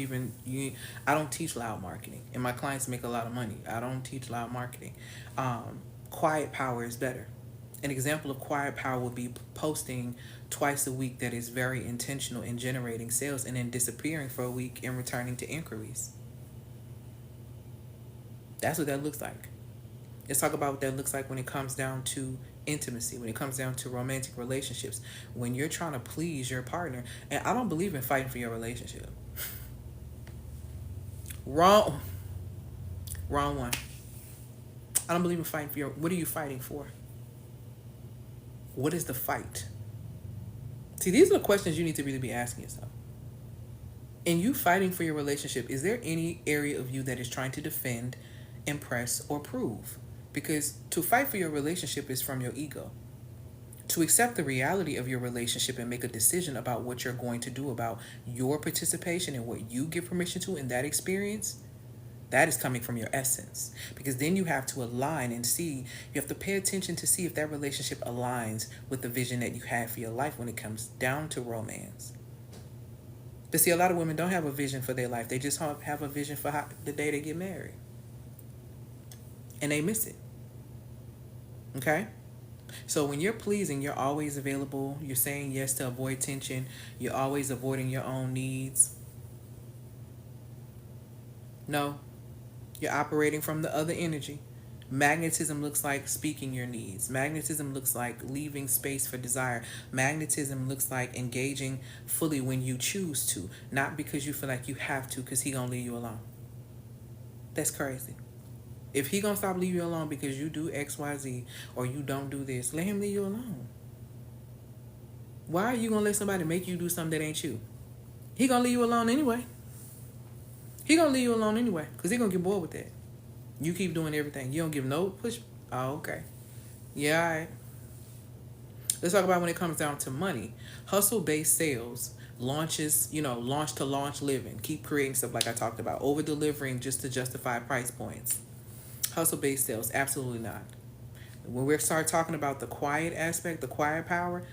teach loud marketing, and my clients make a lot of money. I don't teach loud marketing. Quiet power is better. An example of quiet power would be posting twice a week that is very intentional in generating sales and then disappearing for a week and returning to inquiries. That's what that looks like. Let's talk about what that looks like when it comes down to intimacy, when it comes down to romantic relationships, when you're trying to please your partner. And I don't believe in fighting for your relationship. Wrong. Wrong one. I don't believe in fighting for your... What are you fighting for? What is the fight? See, these are the questions you need to really be asking yourself. In you fighting for your relationship, is there any area of you that is trying to defend, impress, or prove? Because to fight for your relationship is from your ego. To accept the reality of your relationship and make a decision about what you're going to do about your participation and what you give permission to in that experience, that is coming from your essence. Because then you have to align and see, you have to pay attention to see if that relationship aligns with the vision that you have for your life when it comes down to romance. But see, a lot of women don't have a vision for their life. They just have a vision for the day they get married. And they miss it. Okay? So when you're pleasing, you're always available. You're saying yes to avoid tension. You're always avoiding your own needs. No. You're operating from the other energy. Magnetism looks like speaking your needs. Magnetism looks like leaving space for desire. Magnetism looks like engaging fully when you choose to, not because you feel like you have to, because he gonna leave you alone. That's crazy. If he gonna stop leaving you alone because you do X, Y, Z, or you don't do this, let him leave you alone. Why are you gonna let somebody make you do something that ain't you? He gonna leave you alone anyway. He gonna leave you alone anyway, because he gonna get bored with that. You keep doing everything. You don't give no push. Oh, okay. Yeah, all right. Let's talk about when it comes down to money. Hustle-based sales, launch to launch living. Keep creating stuff like I talked about. Over-delivering just to justify price points. Hustle-based sales, absolutely not. When we start talking about the quiet aspect, the quiet power,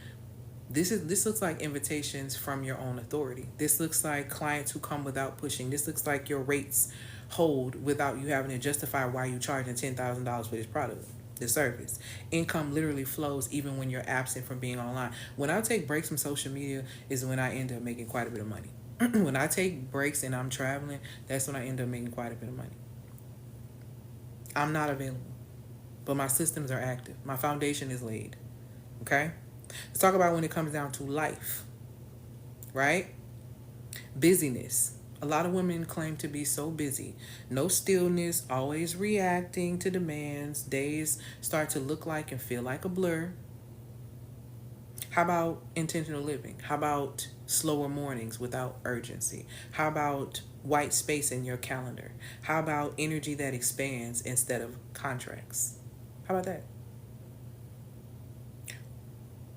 this looks like invitations from your own authority. This looks like clients who come without pushing. This looks like your rates hold without you having to justify why you're charging $10,000 for this product, this service. Income literally flows even when you're absent from being online. When I take breaks from social media is when I end up making quite a bit of money. When I take breaks and I'm traveling, that's when I end up making quite a bit of money. I'm not available, but my systems are active. My foundation is laid. Okay? Let's talk about when it comes down to life, right? Busyness. A lot of women claim to be so busy. No stillness, always reacting to demands. Days start to look like and feel like a blur. How about intentional living? How about slower mornings without urgency? How about white space in your calendar? How about energy that expands instead of contracts? How about that?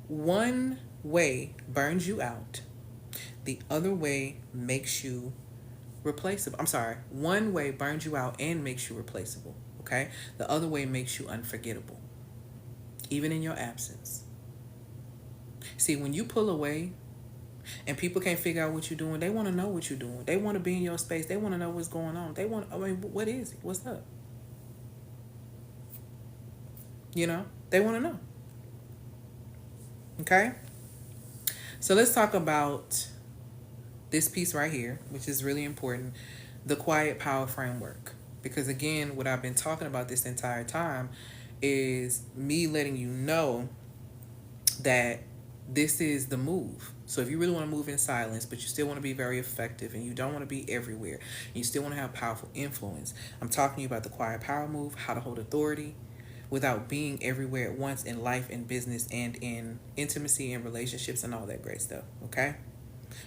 One way burns you out. The other way makes you replaceable. I'm sorry. One way burns you out and makes you replaceable. Okay? The other way makes you unforgettable. Even in your absence. See, when you pull away and people can't figure out what you're doing, they want to know what you're doing. They want to be in your space. They want to know what's going on. What is it? What's up? They want to know. Okay? So let's talk about this piece right here, which is really important, the quiet power framework. Because again, what I've been talking about this entire time is me letting you know that this is the move. So if you really want to move in silence, but you still want to be very effective and you don't want to be everywhere, and you still want to have powerful influence, I'm talking to you about the quiet power move, how to hold authority without being everywhere at once in life and business and in intimacy and relationships and all that great stuff. Okay?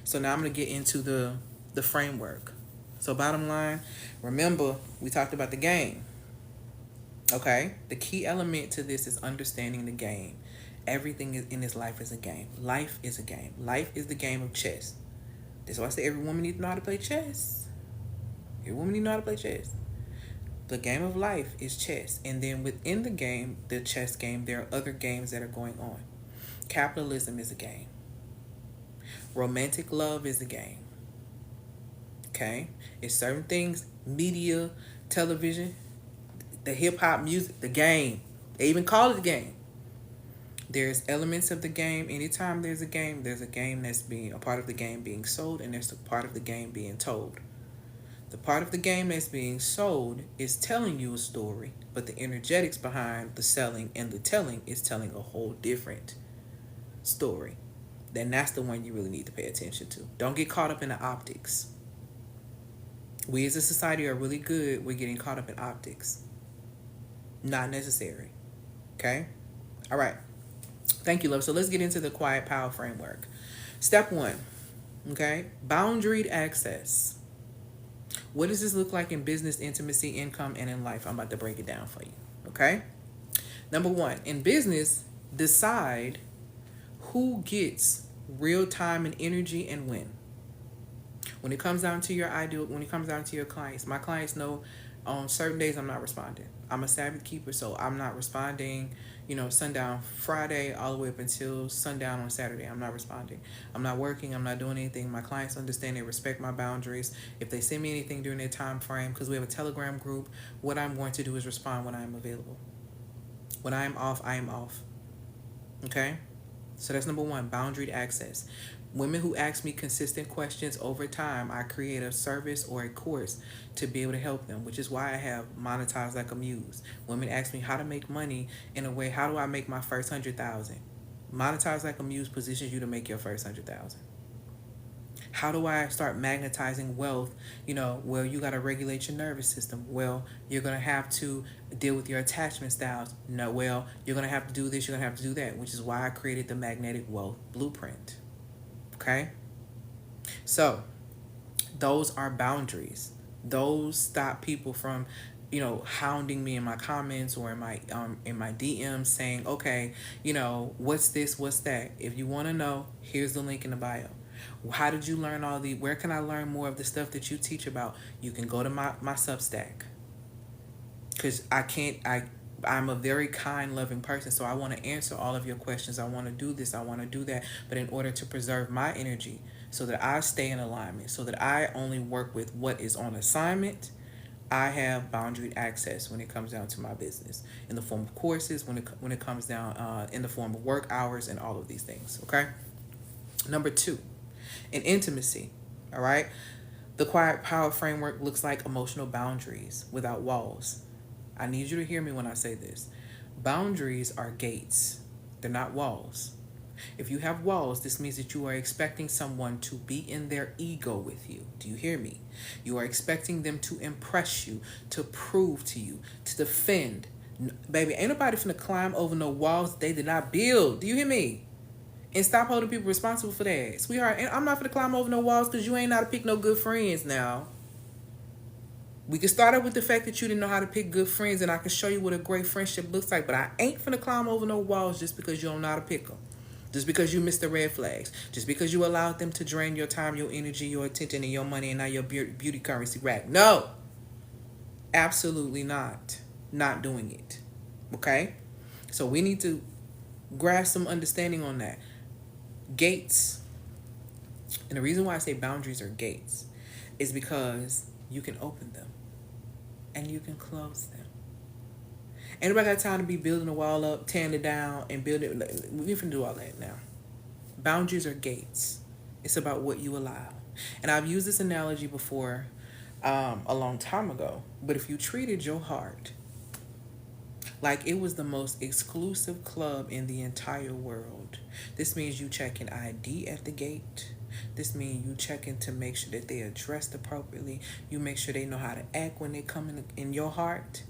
So now I'm going to get into the framework. So bottom line, remember, we talked about the game. Okay? The key element to this is understanding the game. Everything in this life is a game. Life is a game. Life is the game of chess. That's why I say every woman needs to know how to play chess. Every woman needs to know how to play chess. The game of life is chess. And then within the game, the chess game, there are other games that are going on. Capitalism is a game. Romantic love is a game. Okay? It's certain things, media, television, the hip hop music, the game. They even call it the game. There's elements of the game. Anytime there's a game that's being a part of the game being sold, and there's a part of the game being told. The part of the game that's being sold is telling you a story, but the energetics behind the selling and the telling is telling a whole different story. Then that's the one you really need to pay attention to. Don't get caught up in the optics. We as a society are really good with getting caught up in optics. Not necessary. Okay? All right. Thank you, love. So let's get into the quiet power framework. Step 1. Okay? Boundaried access. What does this look like in business, intimacy, income, and in life? I'm about to break it down for you. Okay? Number 1, in business, decide who gets real time and energy and when. When it comes down to your ideal, when it comes down to your clients, my clients know on certain days I'm not responding. I'm a Sabbath keeper, so I'm not responding, sundown Friday all the way up until sundown on Saturday. I'm not responding. I'm not working. I'm not doing anything. My clients understand. They respect my boundaries. If they send me anything during their time frame, because we have a Telegram group, what I'm going to do is respond when I'm available. When I am off, I am off. Okay? So that's number 1, boundaried access. Women who ask me consistent questions over time, I create a service or a course to be able to help them, which is why I have Monetize Like a Muse. Women ask me how to make money in a way, how do I make my first 100,000? Monetize Like a Muse positions you to make your first 100,000. How do I start magnetizing wealth? Well, you got to regulate your nervous system. Well, you're going to have to deal with your attachment styles. No, well, you're going to have to do this, you're going to have to do that, which is why I created the Magnetic Wealth Blueprint. Okay? So, those are boundaries. Those stop people from, hounding me in my comments or in my DMs saying, okay, what's this, what's that? If you want to know, here's the link in the bio. How did you learn all the, where can I learn more of the stuff that you teach about? You can go to my Substack. Because I'm a very kind, loving person, so I want to answer all of your questions. I want to do this, I want to do that. But in order to preserve my energy so that I stay in alignment, so that I only work with what is on assignment, I have boundaried access when it comes down to my business in the form of courses, when it comes down in the form of work hours and all of these things, okay? Number 2, in intimacy, all right? The quiet power framework looks like emotional boundaries without walls. I need you to hear me when I say this. Boundaries are gates. They're not walls. If you have walls, this means that you are expecting someone to be in their ego with you. Do you hear me? You are expecting them to impress you, to prove to you, to defend. Baby, ain't nobody finna climb over no walls they did not build. Do you hear me? And stop holding people responsible for that. Sweetheart, I'm not finna climb over no walls because you ain't know how to pick no good friends now. We can start out with the fact that you didn't know how to pick good friends, and I can show you what a great friendship looks like, but I ain't finna climb over no walls just because you don't know how to pick them. Just because you missed the red flags. Just because you allowed them to drain your time, your energy, your attention, and your money, and now your beauty currency rack. No. Absolutely not. Not doing it. Okay? So we need to grasp some understanding on that. Gates. And the reason why I say boundaries are gates is because you can open them and you can close them. Ain't nobody got time to be building a wall up, tearing it down, and building it. We can do all that now. Boundaries are gates. It's about what you allow. And I've used this analogy before a long time ago. But if you treated your heart like it was the most exclusive club in the entire world, this means you check an ID at the gate. This means you checking to make sure that they are dressed appropriately. You make sure they know how to act when they come in your heart.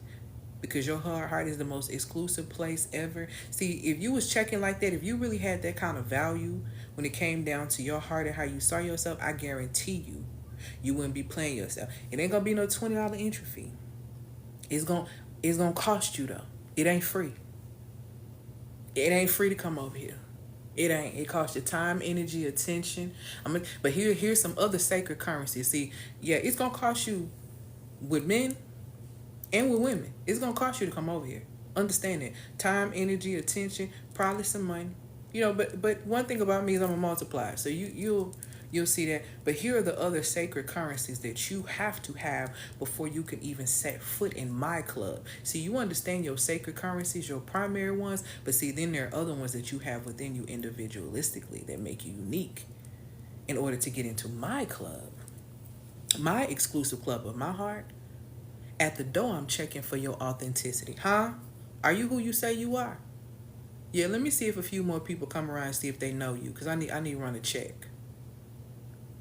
Because your heart is the most exclusive place ever. See, if you was checking like that, if you really had that kind of value when it came down to your heart and how you saw yourself, I guarantee you wouldn't be playing yourself. It ain't gonna be no $20 entry fee. It's gonna cost you though. It ain't free. It ain't free to come over here. It ain't. It costs you time, energy, attention. But here's some other sacred currency. See, yeah, it's gonna cost you with men and with women. It's gonna cost you to come over here. Understand that. Time, energy, attention, probably some money. You know, but one thing about me is I'm a multiplier. So you'll see that. But here are the other sacred currencies that you have to have before you can even set foot in my club. See, you understand your sacred currencies, your primary ones, but see, then there are other ones that you have within you individualistically that make you unique in order to get into my club, my exclusive club of my heart. At the door, I'm checking for your authenticity. Huh? Are you who you say you are? Yeah, let me see if a few more people come around and see if they know you, because I need to run a check.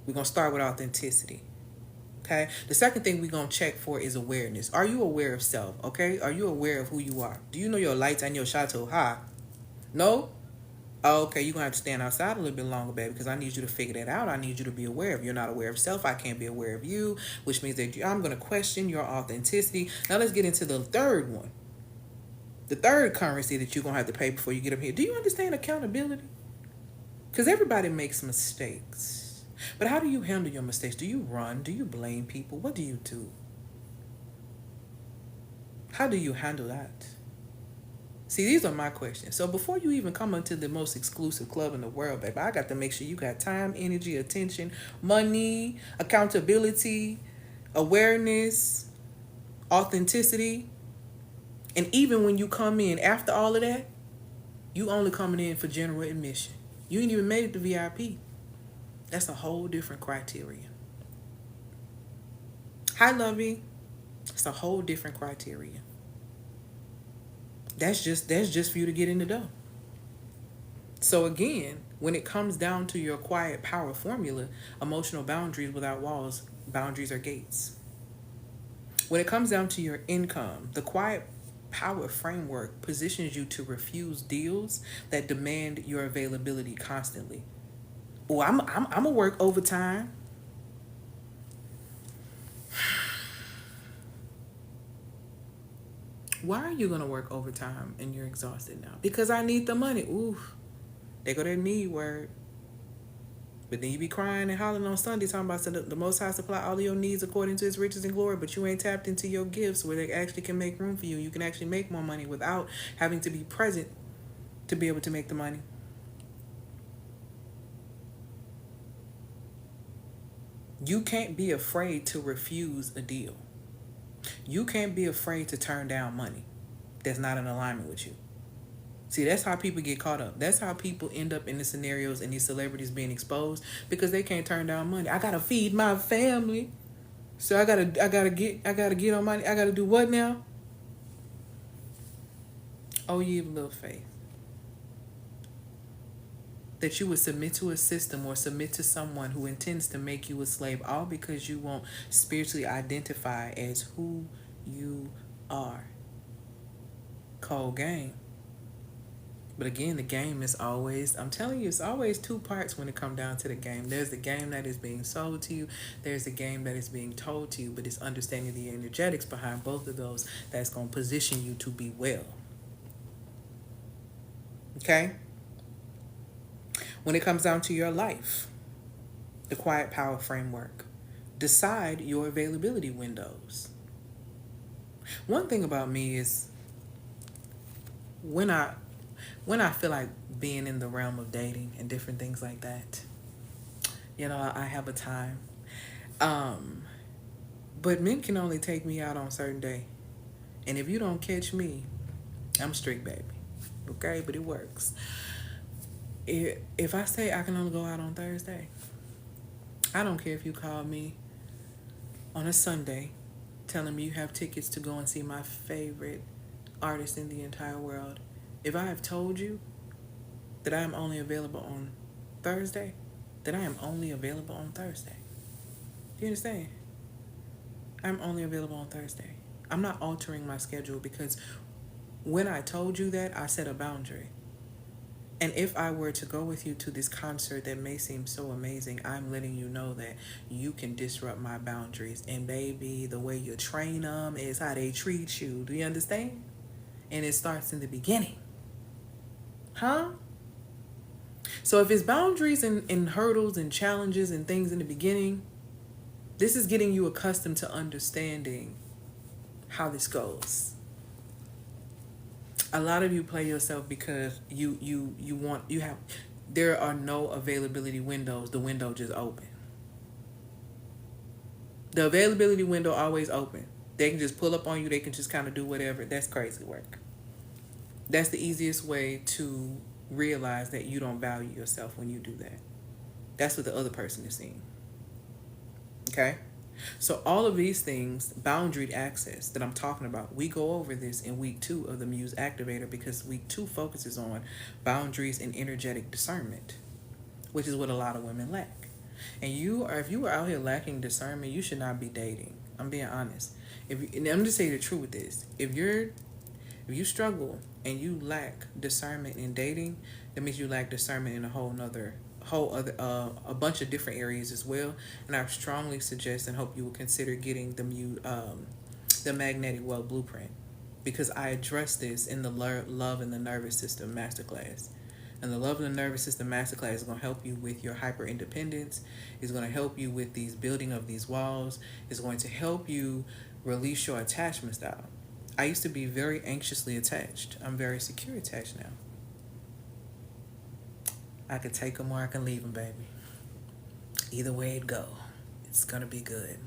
We're going to start with authenticity. Okay? The second thing we're going to check for is awareness. Are you aware of self? Okay? Are you aware of who you are? Do you know your lights and your chateau? Ha? No? Oh, okay, you're going to have to stand outside a little bit longer, baby, because I need you to figure that out. I need you to be aware. If you're not aware of self, I can't be aware of you, which means that I'm going to question your authenticity. Now let's get into the third one. The third currency that you're going to have to pay before you get up here. Do you understand accountability? Because everybody makes mistakes. But how do you handle your mistakes? Do you run? Do you blame people? What do you do? How do you handle that? See, these are my questions. So before you even come into the most exclusive club in the world, baby, I got to make sure you got time, energy, attention, money, accountability, awareness, authenticity. And even when you come in after all of that, you only coming in for general admission. You ain't even made it to VIP. That's a whole different criteria. Hi, Lovey. It's a whole different criteria. That's just for you to get in the door. So again, when it comes down to your quiet power formula, emotional boundaries without walls, boundaries are gates. When it comes down to your income, the quiet power framework positions you to refuse deals that demand your availability constantly. Oh, I'm gonna work overtime. Why are you gonna work overtime and you're exhausted now? Because I need the money. Ooh, they go that need word. But then you be crying and hollering on Sunday talking about the Most High supply all of your needs according to His riches and glory, but you ain't tapped into your gifts where they actually can make room for you. You can actually make more money without having to be present to be able to make the money. You can't be afraid to refuse a deal. You can't be afraid to turn down money that's not in alignment with you. See, that's how people get caught up. That's how people end up in the scenarios and these celebrities being exposed because they can't turn down money. I gotta feed my family, so I gotta get on money. I gotta do what now? Oh, ye of little faith. That you would submit to a system or submit to someone who intends to make you a slave, all because you won't spiritually identify as who you are. Cold game. But again, the game is always, I'm telling you, it's always two parts when it comes down to the game. There's the game that is being sold to you. There's the game that is being told to you. But it's understanding the energetics behind both of those that's going to position you to be well. Okay? When it comes down to your life, the quiet power framework, decide your availability windows. One thing about me is when I feel like being in the realm of dating and different things like that, you know, I have a time. But men can only take me out on a certain day. And if you don't catch me, I'm strict, baby. Okay? But it works. If I say I can only go out on Thursday, I don't care if you call me on a Sunday telling me you have tickets to go and see my favorite artist in the entire world. If I have told you that I am only available on Thursday, then I am only available on Thursday. Do you understand? I'm only available on Thursday. I'm not altering my schedule because when I told you that, I set a boundary. And if I were to go with you to this concert that may seem so amazing, I'm letting you know that you can disrupt my boundaries. And baby, the way you train them is how they treat you. Do you understand? And it starts in the beginning. Huh? So if it's boundaries and hurdles and challenges and things in the beginning, this is getting you accustomed to understanding how this goes. A lot of you play yourself because you want you have there are no availability windows. The window just open. The availability window always open. They can just pull up on you. They can just kind of do whatever. That's crazy work. That's the easiest way to realize that you don't value yourself when you do that. That's what the other person is seeing. Okay? So all of these things, boundaried access that I'm talking about, we go over this in week 2 of the Muse Activator because week 2 focuses on boundaries and energetic discernment, which is what a lot of women lack. And if you are out here lacking discernment, you should not be dating. I'm being honest. And I'm just saying the truth with this. If you struggle and you lack discernment in dating, that means you lack discernment in a whole other a bunch of different areas as well. And I strongly suggest and hope you will consider getting the Magnetic Well Blueprint, because I address this in the Love and the Nervous System Masterclass. And the Love and the Nervous System Masterclass is going to help you with your hyper independence. It's going to help you with these building of these walls. It's going to help you release your attachment style. I used to be very anxiously attached. I'm very secure attached now. I could take them or I can leave them, baby. Either way it go, it's going to be good.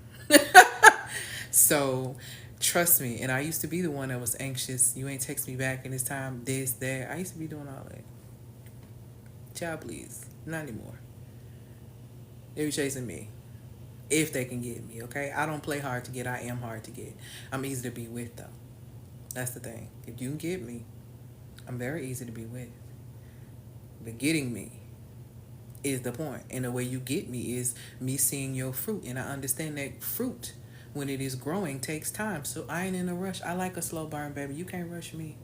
So trust me. And I used to be the one that was anxious. You ain't text me back in this time, this, that. I used to be doing all that. Child, please. Not anymore. They be chasing me. If they can get me, okay? I don't play hard to get. I am hard to get. I'm easy to be with, though. That's the thing. If you can get me, I'm very easy to be with. But getting me is the point. And the way you get me is me seeing your fruit. And I understand that fruit, when it is growing, takes time. So I ain't in a rush. I like a slow burn, baby. You can't rush me.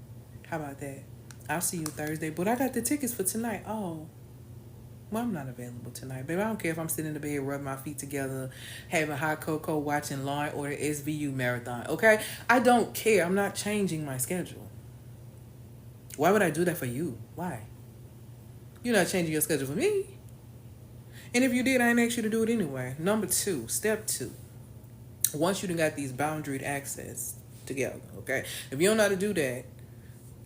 How about that? I'll see you Thursday. But I got the tickets for tonight. Oh. Well, I'm not available tonight, baby. I don't care if I'm sitting in the bed, rubbing my feet together, having hot cocoa, watching Law and Order SVU marathon, okay? I don't care. I'm not changing my schedule. Why would I do that for you? Why? You're not changing your schedule for me. And if you did, I ain't ask you to do it anyway. Number 2, step 2. Once you done got these boundaried access together, okay? If you don't know how to do that,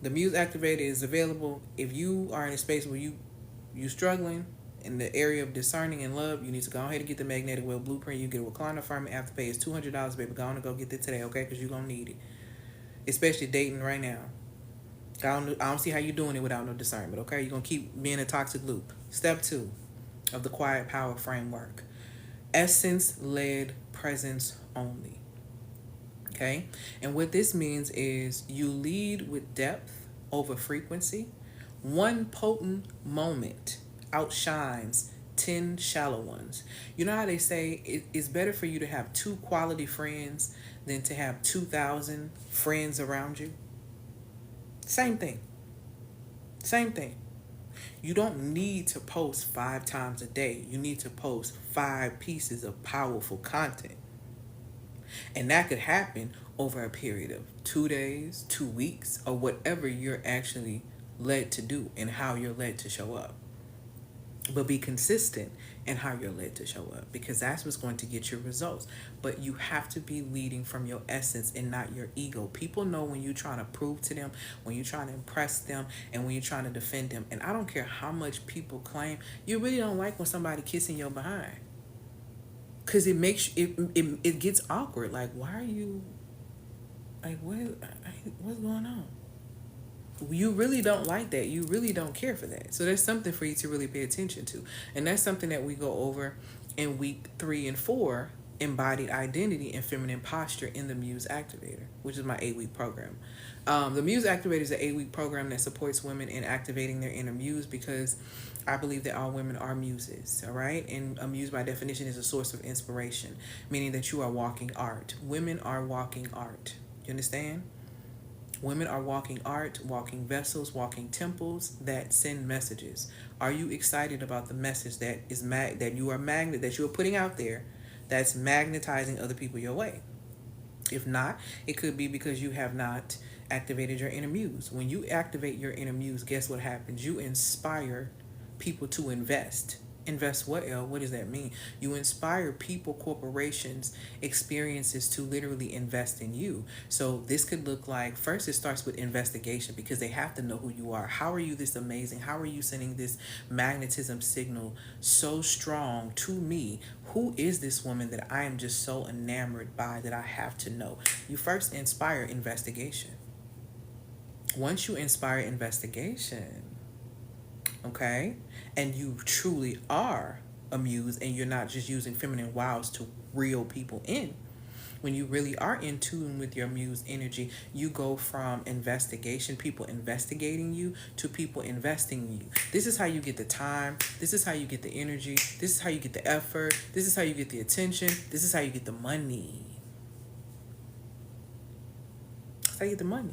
the Muse Activator is available. If you are in a space where you struggling in the area of discerning and love, you need to go ahead and get the Magnetic Well Blueprint. You get a recliner firm afterpay. It's $200, baby. Go on and go get it today, okay? Because you're going to need it. Especially dating right now. I don't see how you're doing it without no discernment, okay? You're going to keep being in a toxic loop. Step 2 of the Quiet Power Framework. Essence-led presence only. Okay? And what this means is you lead with depth over frequency. One potent moment outshines 10 shallow ones. You know how they say it's better for you to have 2 quality friends than to have 2,000 friends around you? Same thing. Same thing. You don't need to post 5 times a day. You need to post 5 pieces of powerful content. And that could happen over a period of 2 days, 2 weeks, or whatever you're actually led to do and how you're led to show up. But be consistent in how you're led to show up, because that's what's going to get your results. But you have to be leading from your essence and not your ego. People know when you're trying to prove to them, when you're trying to impress them, and when you're trying to defend them. And I don't care how much people claim, you really don't like when somebody kissing your behind, because it makes it gets awkward. Like, why are you like, what's going on? You really don't like that. You really don't care for that. So there's something for you to really pay attention to. And that's something that we go over in week 3 and 4, embodied identity and feminine posture in the Muse Activator, which is my 8-week program. The Muse Activator is an 8-week program that supports women in activating their inner muse, because I believe that all women are muses, all right? And a muse by definition is a source of inspiration, meaning that you are walking art. Women are walking art. You understand? Women are walking art, walking vessels, walking temples that send messages. Are you excited about the message that is that you are putting out there, that's magnetizing other people your way? If not, it could be because you have not activated your inner muse. When you activate your inner muse, guess what happens? You inspire people to invest Invest what, L? What does that mean? You inspire people, corporations, experiences to literally invest in you. So this could look like, first it starts with investigation because they have to know who you are. How are you this amazing? How are you sending this magnetism signal so strong to me? Who is this woman that I am just so enamored by that I have to know? You first inspire investigation. Once you inspire investigation, okay, and you truly are a muse and you're not just using feminine wiles to reel people in, when you really are in tune with your muse energy, you go from investigation, people investigating you, to people investing in you. This is how you get the time. This is how you get the energy. This is how you get the effort. This is how you get the attention. This is how you get the money. That's how you get the money.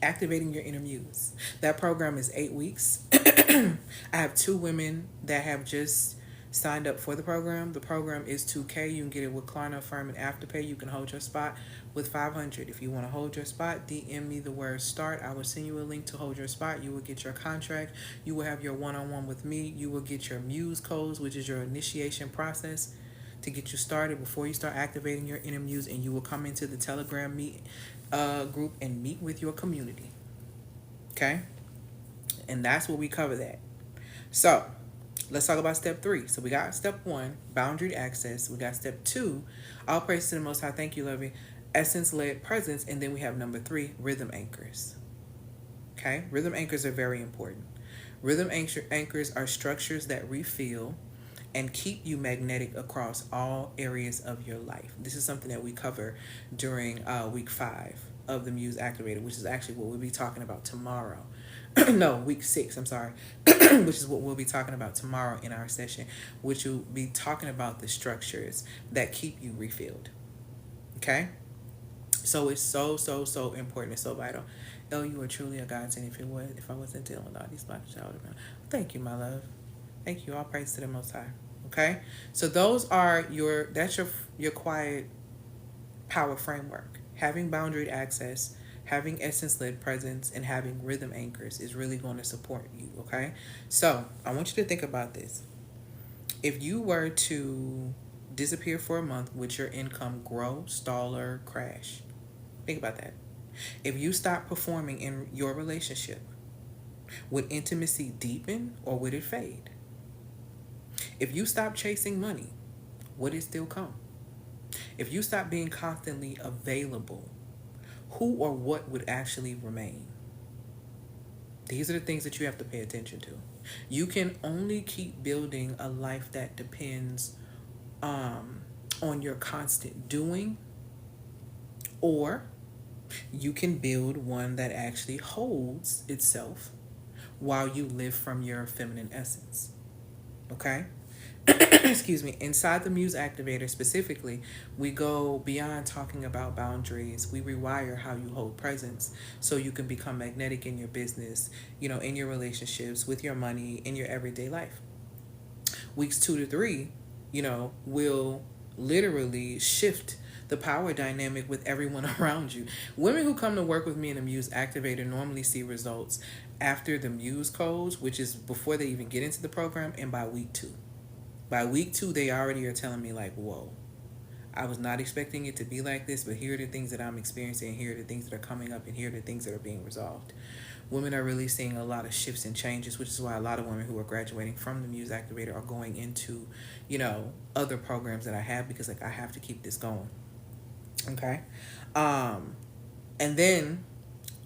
Activating your inner muse. That program is 8 weeks. I have 2 women that have just signed up for the program. The program is $2K. You can get it with Klarna, Affirm, and Afterpay. You can hold your spot with $500. If you want to hold your spot, DM me the word START. I will send you a link to hold your spot. You will get your contract. You will have your one-on-one with me. You will get your muse codes, which is your initiation process to get you started before you start activating your inner muse, and you will come into the Telegram group and meet with your community. Okay? And that's where we cover that. So let's talk about step 3. So we got step 1, boundary access. We got step 2, all praise to the Most High. Thank you, lovey. Essence-led presence. And then we have number 3, rhythm anchors. Okay? Rhythm anchors are very important. Rhythm anchors are structures that refill and keep you magnetic across all areas of your life. This is something that we cover during week 5 of the Muse Activated, which is actually what we'll be talking about tomorrow. No, week 6, I'm sorry, which is what we'll be talking about tomorrow in our session, which will be talking about the structures that keep you refilled. Okay? So it's so important. It's so vital. Oh, you are truly a godsend. If I wasn't dealing with all these blockages, I would have been. Thank you, my love. Thank you. All praise to the Most High. Okay? So those are that's your quiet power framework. Having boundaried access, having essence-led presence, and having rhythm anchors is really going to support you, okay? So I want you to think about this. If you were to disappear for a month, would your income grow, stall, or crash? Think about that. If you stop performing in your relationship, would intimacy deepen or would it fade? If you stop chasing money, would it still come? If you stop being constantly available, who or what would actually remain? These are the things that you have to pay attention to. You can only keep building a life that depends on your constant doing, or you can build one that actually holds itself while you live from your feminine essence. Okay? Excuse me. Inside the Muse Activator specifically, we go beyond talking about boundaries. We rewire how you hold presence so you can become magnetic in your business, in your relationships, with your money, in your everyday life. Weeks 2 to 3, will literally shift the power dynamic with everyone around you. Women who come to work with me in the Muse Activator normally see results after the Muse codes, which is before they even get into the program, and by week 2. By week 2, they already are telling me like, whoa, I was not expecting it to be like this, but here are the things that I'm experiencing, here are the things that are coming up, and here are the things that are being resolved. Women are really seeing a lot of shifts and changes, which is why a lot of women who are graduating from the Muse Activator are going into, other programs that I have, because I have to keep this going. Okay? And then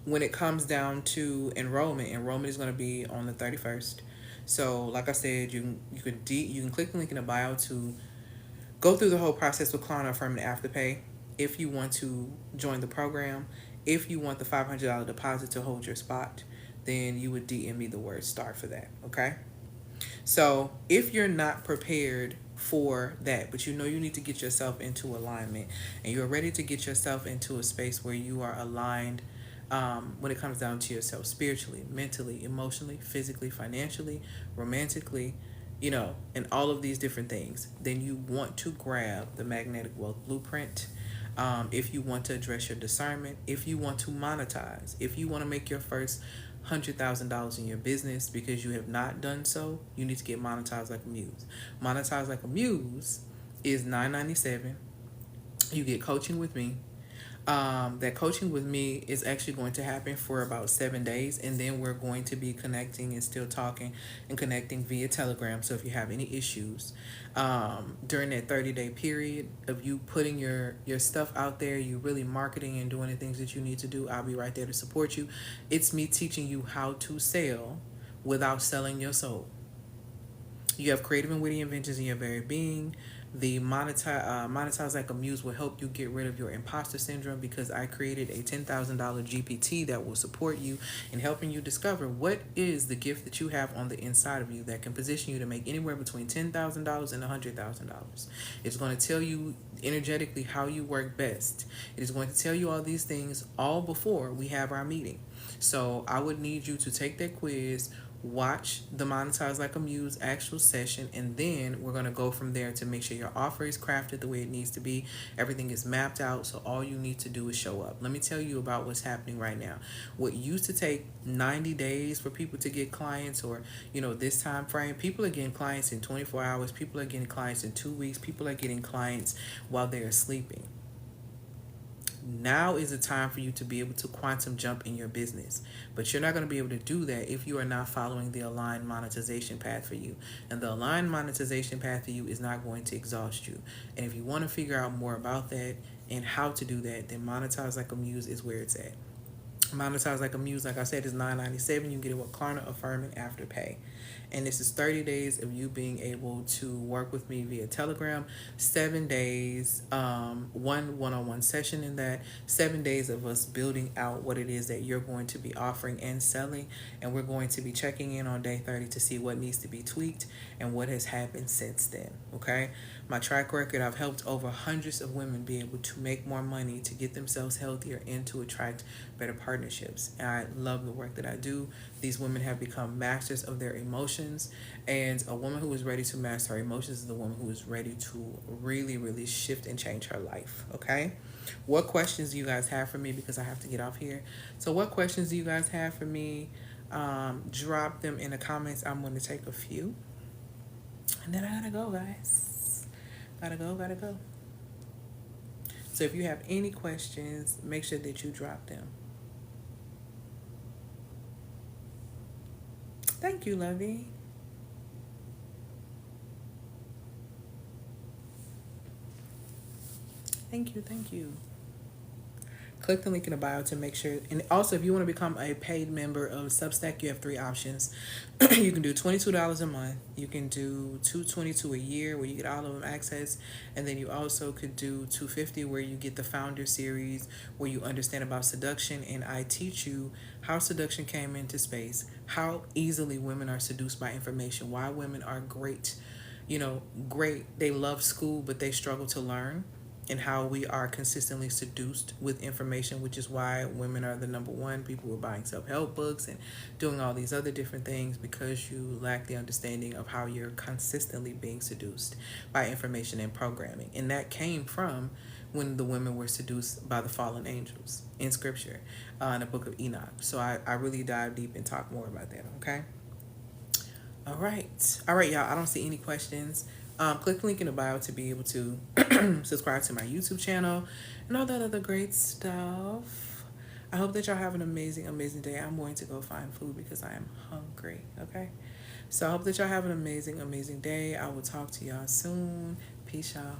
when it comes down to enrollment is going to be on the 31st. So, like I said, you can click the link in the bio to go through the whole process with Klarna, Affirm, and Afterpay if you want to join the program. If you want the $500 deposit to hold your spot, then you would DM me the word START for that, okay? So, if you're not prepared for that, but you need to get yourself into alignment, and you're ready to get yourself into a space where you are aligned when it comes down to yourself spiritually, mentally, emotionally, physically, financially, romantically, and all of these different things, then you want to grab the Magnetic Wealth Blueprint. If you want to address your discernment, if you want to monetize, if you want to make your first $100,000 in your business because you have not done so, you need to get monetized like a muse. Monetized like a muse is $9.97. You get coaching with me. That coaching with me is actually going to happen for about 7 days, and then we're going to be connecting and still talking and connecting via Telegram. So if you have any issues during that 30-day period of you putting your stuff out there, you really marketing and doing the things that you need to do, I'll be right there to support you. It's me teaching you how to sell without selling your soul. You have creative and witty inventions in your very being. The monetize like a muse will help you get rid of your imposter syndrome, because I created a $10,000 GPT that will support you in helping you discover what is the gift that you have on the inside of you that can position you to make anywhere between $10,000 and $100,000. It's going to tell you energetically how you work best. It is going to tell you all these things all before we have our meeting. So I would need you to take that quiz, watch the Monetize Like a Muse actual session, and then we're going to go from there to make sure your offer is crafted the way it needs to be. Everything is mapped out, so all you need to do is show up. Let me tell you about what's happening right now. What used to take 90 days for people to get clients, or this time frame, people are getting clients in 24 hours. People are getting clients in 2 weeks. People are getting clients while they are sleeping. Now is the time for you to be able to quantum jump in your business. But you're not going to be able to do that if you are not following the aligned monetization path for you. And the aligned monetization path for you is not going to exhaust you. And if you want to figure out more about that and how to do that, then Monetize Like a Muse is where it's at. Monetize Like a Muse, like I said, is $9.97. You get it with Klarna, Affirming, Afterpay. And this is 30 days of you being able to work with me via Telegram. 7 days, one-on-one session in that. 7 days of us building out what it is that you're going to be offering and selling. And we're going to be checking in on day 30 to see what needs to be tweaked and what has happened since then, okay? My track record, I've helped over hundreds of women be able to make more money, to get themselves healthier, and to attract better partnerships. And I love the work that I do. These women have become masters of their emotions. And a woman who is ready to master her emotions is the woman who is ready to really, really shift and change her life, okay? What questions do you guys have for me? Because I have to get off here. So what questions do you guys have for me? Drop them in the comments. I'm going to take a few. And then I gotta go, guys. Gotta go. So if you have any questions, make sure that you drop them. Thank you, Lovey. Thank you. Click the link in the bio to make sure. And also, if you want to become a paid member of Substack, you have 3 options. You can do $22 a month. You can do $222 a year, where you get all of them access. And then you also could do $250, where you get the Founder Series, where you understand about seduction. And I teach you how seduction came into space, how easily women are seduced by information, why women are great. They love school, but they struggle to learn, and how we are consistently seduced with information, which is why women are the number one people who are buying self-help books and doing all these other different things, because you lack the understanding of how you're consistently being seduced by information and programming. And that came from when the women were seduced by the fallen angels in scripture, in the book of Enoch. So I really dive deep and talk more about that, okay? All right, y'all. I don't see any questions. Click the link in the bio to be able to subscribe to my YouTube channel and all that other great stuff. I hope that y'all have an amazing, amazing day. I'm going to go find food because I am hungry, okay? So I hope that y'all have an amazing, amazing day. I will talk to y'all soon. Peace, y'all.